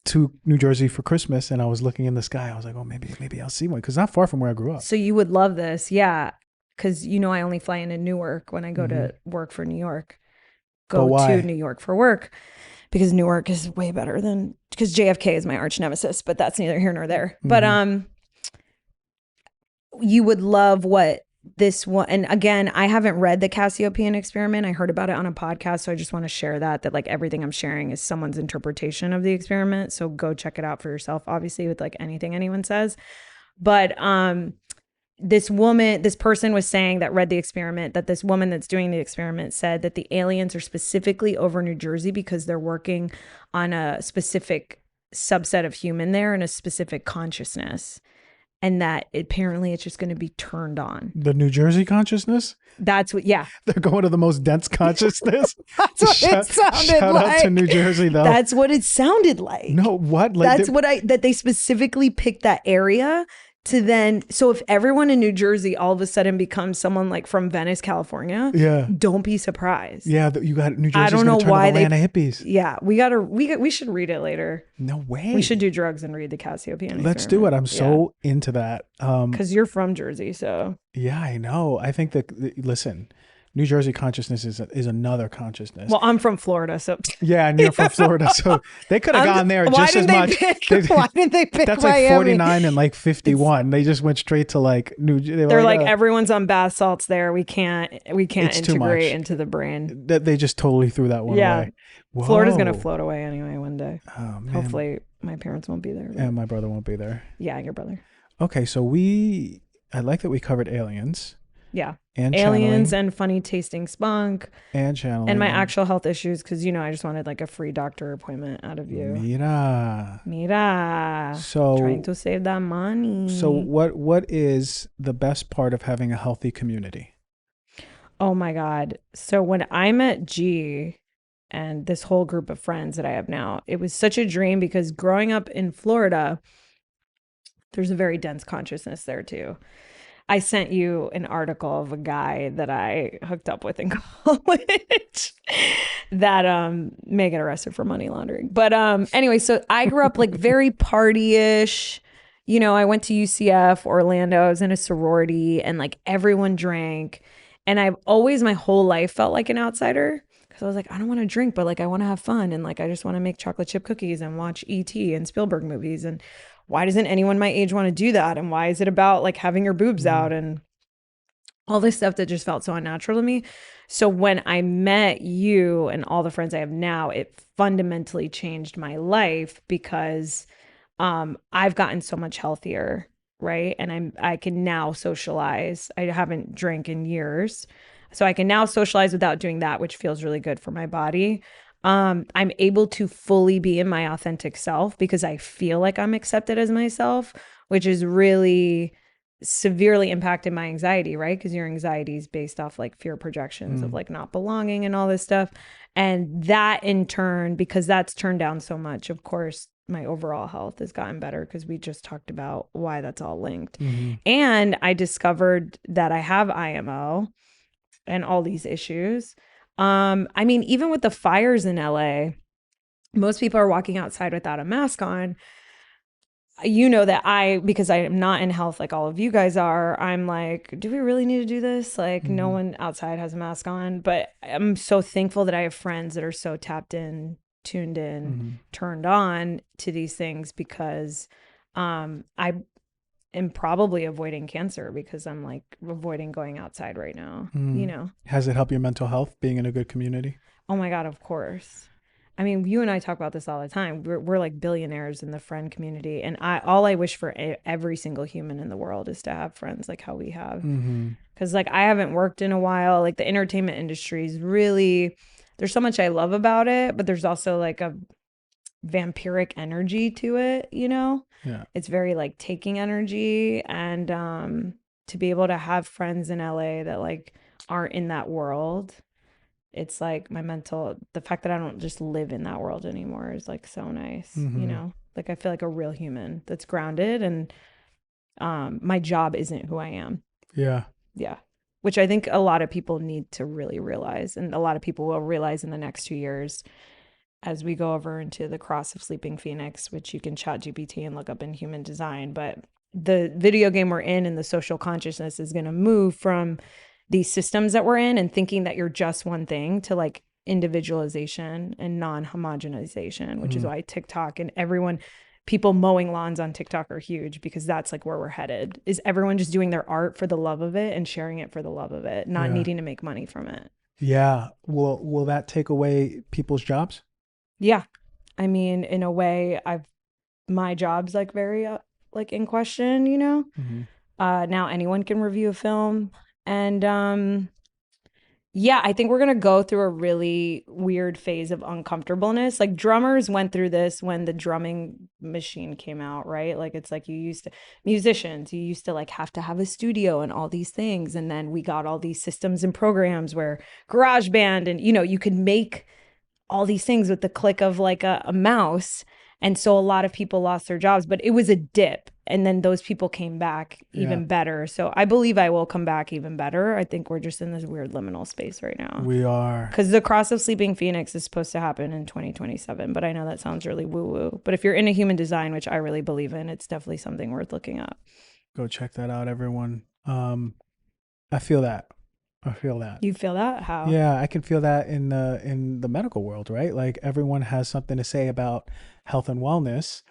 to New Jersey for Christmas, and I was looking in the sky. I was like, oh, maybe I'll see one because not far from where I grew up. So you would love this. Yeah. Because, I only fly into Newark when I go to work for New York. Go to New York for work. Because Newark is way better than, because JFK is my arch nemesis, but that's neither here nor there. But you would love what this one, and again, I haven't read the Cassiopean experiment. I heard about it on a podcast, so I just want to share that like everything I'm sharing is someone's interpretation of the experiment. So go check it out for yourself, obviously, with like anything anyone says. But this person was saying that read the experiment, that this woman that's doing the experiment said that the aliens are specifically over New Jersey because they're working on a specific subset of human there and a specific consciousness. And that apparently it's just going to be turned on. The New Jersey consciousness? That's what, They're going to the most dense consciousness. That's what it sounded shout like. out to New Jersey, though. That's what it sounded like. No, what? Like that's that they specifically picked that area to then, so if everyone in New Jersey all of a sudden becomes someone like from Venice, California, don't be surprised. Yeah, you got New Jersey. I don't know why they hippies. Yeah, we should read it later. No way. We should do drugs and read the Cassiopean. Let's do it. I'm so into that. Because you're from Jersey, so yeah, I know. I think that listen, New Jersey consciousness is another consciousness. Well, I'm from Florida, so yeah, and you're from Florida, so they could have gone there just as much. Why didn't they pick That's Miami? like 49 and like 51. They just went straight to like They're like everyone's on bath salts there. We can't integrate into the brain. That they just totally threw that one away. Whoa. Florida's gonna float away anyway one day. Oh, man. Hopefully, my parents won't be there. And my brother won't be there. Yeah, your brother. Okay, so I like that we covered aliens. Yeah. And aliens and funny tasting spunk. And channeling. And my actual health issues because, I just wanted like a free doctor appointment out of you. Mira. So trying to save that money. So what is the best part of having a healthy community? Oh my God. So when I met G and this whole group of friends that I have now, it was such a dream because growing up in Florida, there's a very dense consciousness there too. I sent you an article of a guy that I hooked up with in college that may get arrested for money laundering. But anyway, so I grew up like very party-ish. I went to UCF, Orlando. I was in a sorority and like everyone drank. And I've always my whole life felt like an outsider because I was like, I don't want to drink, but like I want to have fun. And like I just want to make chocolate chip cookies and watch E.T. and Spielberg movies. And why doesn't anyone my age want to do that? And why is it about like having your boobs out and all this stuff that just felt so unnatural to me? So when I met you and all the friends I have now, it fundamentally changed my life because I've gotten so much healthier, right? And I can now socialize. I haven't drank in years. So I can now socialize without doing that, which feels really good for my body. I'm able to fully be in my authentic self because I feel like I'm accepted as myself, which is really severely impacted my anxiety, right? Because your anxiety is based off like fear projections of like not belonging and all this stuff. And that in turn, because that's turned down so much, of course, my overall health has gotten better because we just talked about why that's all linked. And I discovered that I have IMO and all these issues. I mean, even with the fires in LA, most people are walking outside without a mask on. you know that because I am not in health like all of you guys are, I'm like, do we really need to do this? Like, no one outside has a mask on. But I'm so thankful that I have friends that are so tapped in, tuned in, turned on to these things, because I am probably avoiding cancer because I'm like avoiding going outside right now, you know? Has it helped your mental health being in a good community? Oh my God, of course. I mean, you and I talk about this all the time. We're like billionaires in the friend community. And all I wish for every single human in the world is to have friends like how we have. Because like I haven't worked in a while. Like the entertainment industry is really, there's so much I love about it, but there's also like a vampiric energy to it, you know? Yeah. It's very like taking energy. And to be able to have friends in LA that like aren't in that world, it's like the fact that I don't just live in that world anymore is like so nice, you know? Like I feel like a real human that's grounded, and my job isn't who I am. Yeah. Yeah. Which I think a lot of people need to really realize, and a lot of people will realize in the next 2 years as we go over into the cross of Sleeping Phoenix, which you can chat GPT and look up in human design. But the video game we're in and the social consciousness is going to move from these systems that we're in and thinking that you're just one thing to like individualization and non-homogenization, which is why TikTok and people mowing lawns on TikTok are huge, because that's like where we're headed. Is everyone just doing their art for the love of it and sharing it for the love of it, not needing to make money from it. Yeah. Will that take away people's jobs? Yeah. I mean, in a way, my job's like very like in question, you know? Now anyone can review a film. And yeah, I think we're going to go through a really weird phase of uncomfortableness. Like drummers went through this when the drumming machine came out, right? Like it's like musicians, you used to like have to have a studio and all these things. And then we got all these systems and programs where GarageBand, and, you know, you could make all these things with the click of like a mouse. And so a lot of people lost their jobs, but it was a dip. And then those people came back even better. So I believe I will come back even better. I think we're just in this weird liminal space right now. We are. Because the cross of Sleeping Phoenix is supposed to happen in 2027. But I know that sounds really woo-woo. But if you're into human design, which I really believe in, it's definitely something worth looking up. Go check that out, everyone. I feel that. You feel that? How? Yeah, I can feel that in the medical world, right? Like everyone has something to say about health and wellness,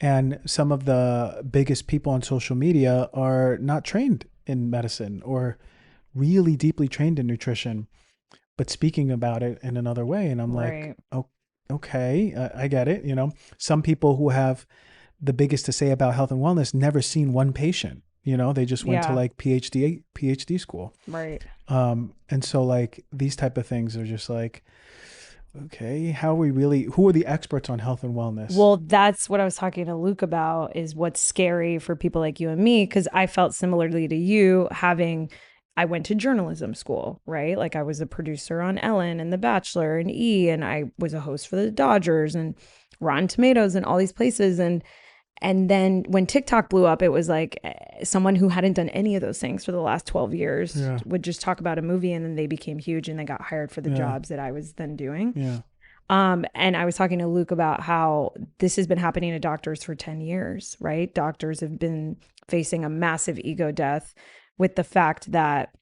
and some of the biggest people on social media are not trained in medicine or really deeply trained in nutrition, but speaking about it in another way. And I'm like, oh, okay, I get it. You know, some people who have the biggest to say about health and wellness never seen one patient. You know, they just went to like PhD school. Right. And so like these type of things are just like, okay, who are the experts on health and wellness? Well, that's what I was talking to Luke about, is what's scary for people like you and me, because I felt similarly to you I went to journalism school, right? Like I was a producer on Ellen and The Bachelor and E, and I was a host for the Dodgers and Rotten Tomatoes and all these places. And then when TikTok blew up, it was like someone who hadn't done any of those things for the last 12 years would just talk about a movie, and then they became huge and they got hired for the jobs that I was then doing. Yeah. And I was talking to Luke about how this has been happening to doctors for 10 years, right? Doctors have been facing a massive ego death with the fact that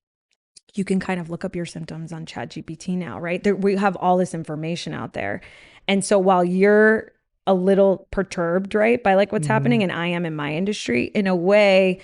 you can kind of look up your symptoms on ChatGPT now, right? We have all this information out there. And so while you're a little perturbed, right, by like what's happening, and I am in my industry, in a way,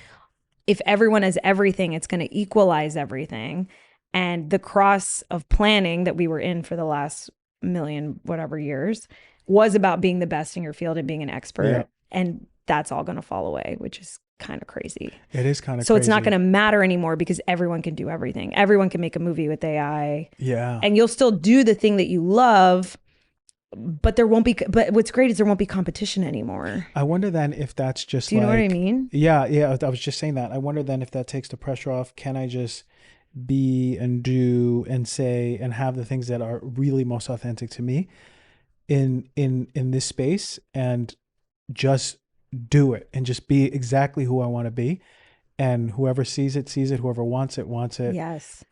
if everyone has everything, it's going to equalize everything. And the cross of planning that we were in for the last million whatever years was about being the best in your field and being an expert. And that's all going to fall away, which is kind of crazy. It is kind of so crazy. It's not going to matter anymore because everyone can do everything. Everyone can make a movie with AI. Yeah. And you'll still do the thing that you love, but what's great is there won't be competition anymore. I wonder then if that's just do you know what I mean? Yeah. I was just saying that. I wonder then if that takes the pressure off. Can I just be and do and say and have the things that are really most authentic to me in this space, and just do it and just be exactly who I want to be, and whoever sees it, whoever wants it. Yes.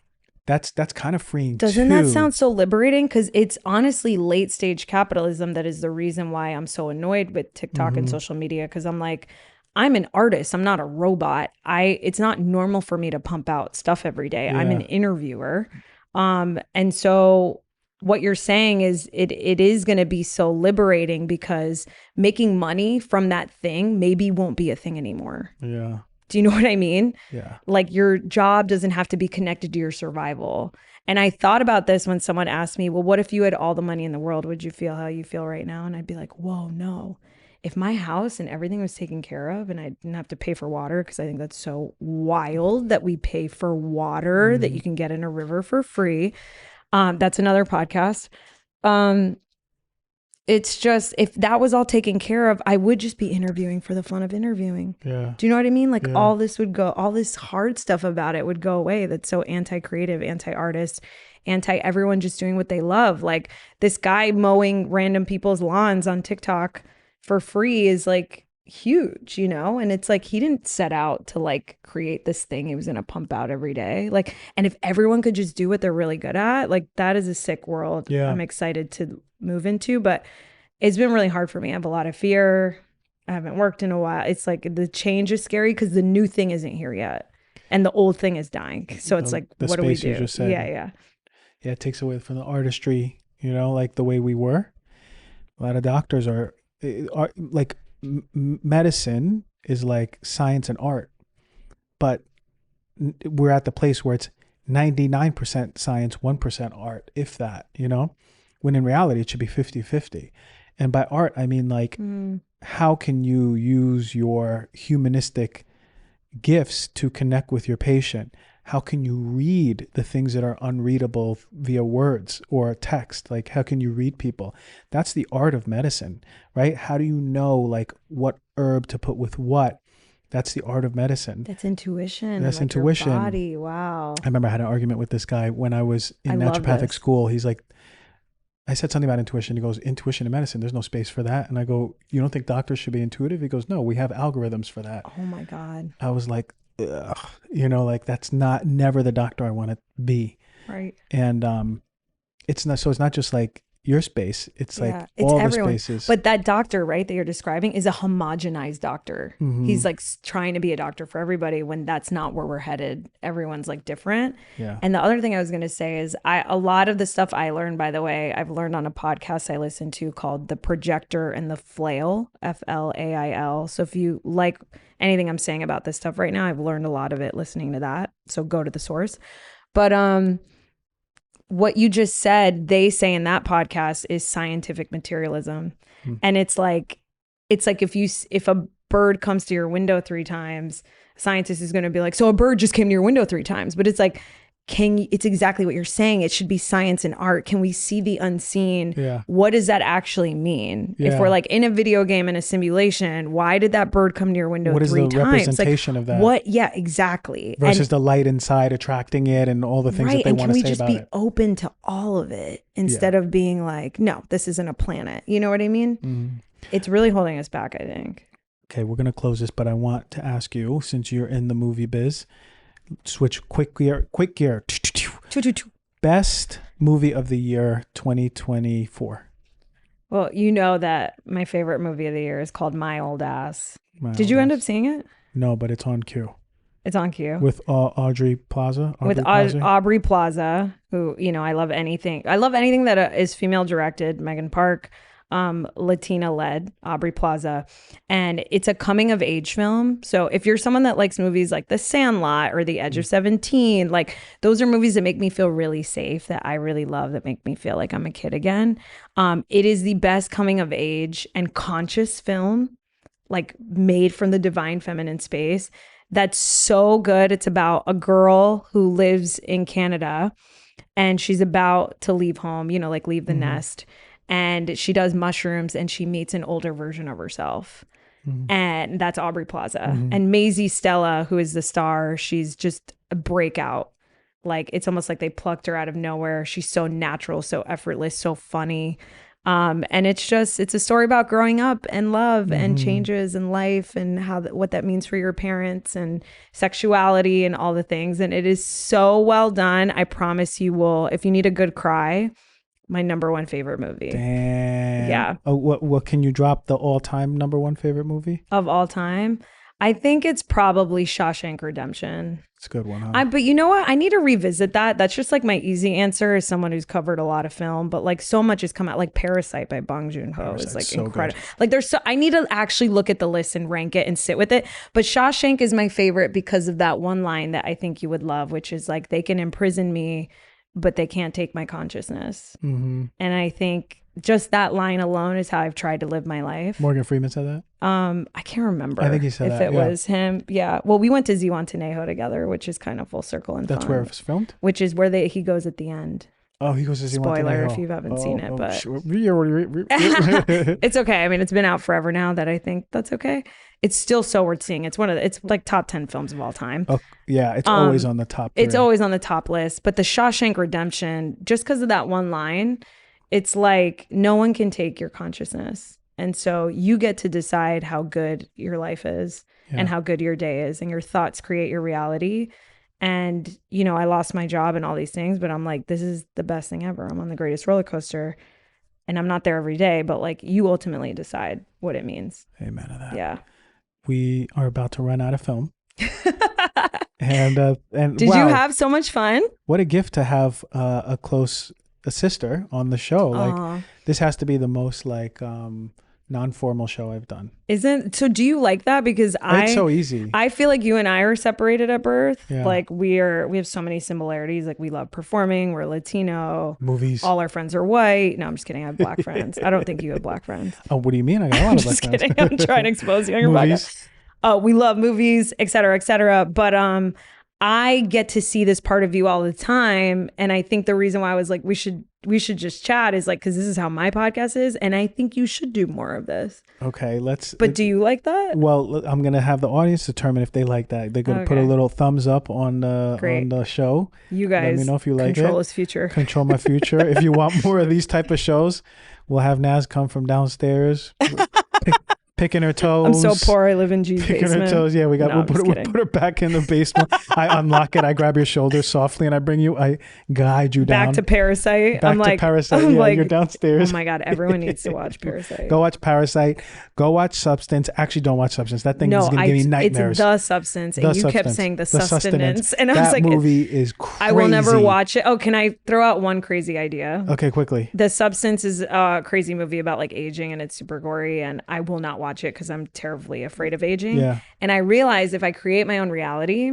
That's kind of freeing Doesn't too. that sound so liberating? Because it's honestly late stage capitalism that is the reason why I'm so annoyed with TikTok and social media. Because I'm like, I'm an artist. I'm not a robot. It's not normal for me to pump out stuff every day. I'm an interviewer. And so what you're saying is it is going to be so liberating because making money from that thing maybe won't be a thing anymore. Yeah. Do you know what I mean? Yeah. Like your job doesn't have to be connected to your survival. And I thought about this when someone asked me, well, what if you had all the money in the world? Would you feel how you feel right now? And I'd be like, whoa, no. If my house and everything was taken care of and I didn't have to pay for water, because I think that's so wild that we pay for water that you can get in a river for free. That's another podcast. It's just, if that was all taken care of, I would just be interviewing for the fun of interviewing. Yeah. Do you know what I mean? Like all this would go, all this hard stuff about it would go away. That's so anti-creative, anti-artist, anti-everyone just doing what they love. Like this guy mowing random people's lawns on TikTok for free is like huge, you know? And it's like, he didn't set out to like create this thing he was going to pump out every day. Like, and if everyone could just do what they're really good at, like that is a sick world. I'm excited to move into, but it's been really hard for me. I have a lot of fear. I haven't worked in a while. It's like the change is scary because the new thing isn't here yet and the old thing is dying. So it's like, what do we do? Just said, yeah, it takes away from the artistry, you know, like the way we were. A lot of doctors are like medicine is like science and art, but we're at the place where it's 99% science, 1% art, if that, you know, when in reality it should be 50-50. And by art, I mean like, how can you use your humanistic gifts to connect with your patient? How can you read the things that are unreadable via words or text? Like, how can you read people? That's the art of medicine, right? How do you know like what herb to put with what? That's the art of medicine. That's intuition. That's like intuition. Your body. Wow. I remember I had an argument with this guy when I was in naturopathic school. He's like, I said something about intuition. He goes, intuition in medicine, there's no space for that. And I go, you don't think doctors should be intuitive? He goes, no, we have algorithms for that. Oh my God. I was like, ugh, you know, like that's never the doctor I want to be. Right. And it's not just like your space. It's like it's all everyone. the spaces. But that doctor, right, that you're describing is a homogenized doctor. He's like trying to be a doctor for everybody when that's not where we're headed. Everyone's like different. Yeah. And the other thing I was going to say is a lot of the stuff I learned, by the way, I've learned on a podcast I listened to called The Projector and the Flail, FLAIL. So if you like anything I'm saying about this stuff right now, I've learned a lot of it listening to that. So go to the source. But what you just said, they say in that podcast is scientific materialism. And it's like if a bird comes to your window 3 times, a scientist is going to be like, so a bird just came to your window 3 times. But it's like, it's exactly what you're saying. It should be science and art. Can we see the unseen? Yeah. What does that actually mean? Yeah. If we're like in a video game in a simulation, why did that bird come to your window 3 times? What is the representation of that? What? Yeah, exactly. Versus the light inside attracting it and all the things that they want to say about it. Can we just be open to all of it instead of being like, no, this isn't a planet. You know what I mean? It's really holding us back, I think. Okay, we're going to close this, but I want to ask you, since you're in the movie biz, switch quick gear. Best movie of the year 2024. Well, you know that my favorite movie of the year is called My Old Ass. Did you end up seeing it? No, but it's on cue. It's on cue. With Aubrey Plaza. Aubrey Plaza, who, you know, I love anything. I love anything that is female directed. Megan Park, Latina led, Aubrey Plaza. And it's a coming of age film. So if you're someone that likes movies like The Sandlot or The Edge of 17, like those are movies that make me feel really safe, that I really love, that make me feel like I'm a kid again. It is the best coming of age and conscious film, like made from the divine feminine space. That's so good. It's about a girl who lives in Canada and she's about to leave home, you know, like leave the nest. And she does mushrooms and she meets an older version of herself. And that's Aubrey Plaza. And Maisie Stella, who is the star, she's just a breakout. Like, it's almost like they plucked her out of nowhere. She's so natural, so effortless, so funny. And it's a story about growing up and love and changes in life and what that means for your parents and sexuality and all the things. And it is so well done. I promise you will, if you need a good cry, my number one favorite movie. Damn. Yeah. Oh, what can you drop the all-time number one favorite movie? Of all time? I think it's probably Shawshank Redemption. It's a good one, huh? But you know what? I need to revisit that. That's just like my easy answer as someone who's covered a lot of film. But like so much has come out. Like Parasite by Bong Joon-ho is like so incredible. Good. Like I need to actually look at the list and rank it and sit with it. But Shawshank is my favorite because of that one line that I think you would love, which is like, they can imprison me, but they can't take my consciousness. And I think just that line alone is how I've tried to live my life. Morgan Freeman said that? I can't remember. I think he said if it was him. Yeah. Well, we went to Zihuatanejo together, which is kind of full circle and that's fun. where it was filmed? Which is where he goes at the end. Oh, he goes to Zihuatanejo. Spoiler if you haven't seen it, but sure. it's okay. I mean, it's been out forever now that I think that's okay. It's still so worth seeing. It's it's like top 10 films of all time. Oh, yeah, it's always on the top 3. It's always on the top list. But the Shawshank Redemption, just because of that one line, it's like no one can take your consciousness. And so you get to decide how good your life is and how good your day is. And your thoughts create your reality. And, you know, I lost my job and all these things, but I'm like, this is the best thing ever. I'm on the greatest roller coaster. And I'm not there every day, but like you ultimately decide what it means. Amen to that. Yeah. We are about to run out of film. and did you have so much fun? What a gift to have a sister on the show. Like this has to be the most like non-formal show I've done. So do you like that? Because it's so easy. I feel like you and I are separated at birth. Yeah. Like we have so many similarities. Like we love performing, we're Latino. Movies. All our friends are white. No, I'm just kidding. I have black friends. I don't think you have black friends. Oh, what do you mean? I got a lot of black friends. Just kidding. I'm trying to expose you on your podcast. Oh, we love movies, et cetera, et cetera. But I get to see this part of you all the time. And I think the reason why I was like, we should just chat is like, because this is how my podcast is. And I think you should do more of this. Okay, But do you like that? Well, I'm going to have the audience determine if they like that. They're going to put a little thumbs up on the show. You guys, let me know if you like control his future. Control my future. If you want more of these type of shows, we'll have Naz come from downstairs. Picking her toes. I'm so poor. I live in G's picking basement. Her toes. Yeah, we'll put her back in the basement. I unlock it. I grab your shoulder softly, and I guide you down. Back to Parasite. Parasite. Yeah, you're downstairs. Oh my God, everyone needs to watch Parasite. Go watch Parasite. Go watch Substance. Actually, don't watch Substance. That thing is going to give me nightmares. It's The Substance, and you kept saying The Sustenance, and I was like, that movie is crazy. I will never watch it. Oh, can I throw out one crazy idea? Okay, quickly. The Substance is a crazy movie about like aging, and it's super gory, and I will not watch it because I'm terribly afraid of aging. Yeah. And I realized if I create my own reality,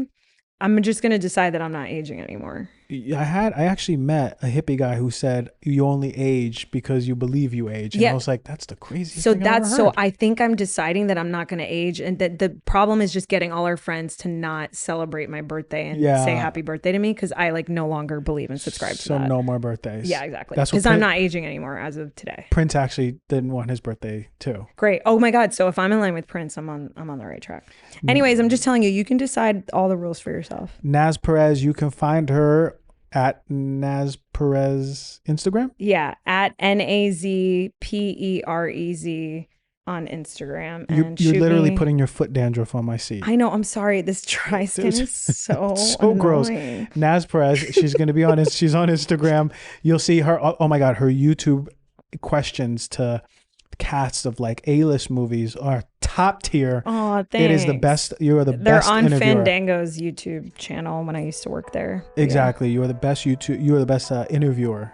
I'm just going to decide that I'm not aging anymore. I actually met a hippie guy who said you only age because you believe you age. And I was like, that's the craziest thing I've ever heard. So I think I'm deciding that I'm not going to age. And that the problem is just getting all our friends to not celebrate my birthday and say happy birthday to me. Cause I like no longer believe and subscribe to that. So no more birthdays. Yeah, exactly. Because I'm not aging anymore as of today. Prince actually didn't want his birthday too. Great. Oh my God. So if I'm in line with Prince, I'm on the right track. Anyways, I'm just telling you, you can decide all the rules for yourself. Naz Perez, you can find her at Naz Perez Instagram? Yeah, at NazPerez on Instagram. And you're literally putting your foot dandruff on my seat. I know. I'm sorry. This dry skin is so annoying. Gross. Naz Perez, she's going to be on she's on Instagram. You'll see her. Oh my God, her YouTube questions to casts of like A-list movies are top tier. Oh, thanks. It is the best. You are the best interviewer. They're on Fandango's YouTube channel when I used to work there. Exactly. Yeah. You are the best interviewer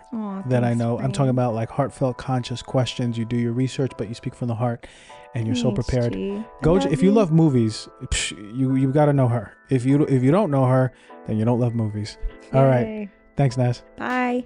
that I know. I'm talking about like heartfelt, conscious questions. You do your research, but you speak from the heart, and you're so prepared. If you love movies, you got to know her. If you don't know her, then you don't love movies. All right. Thanks, Naz. Bye.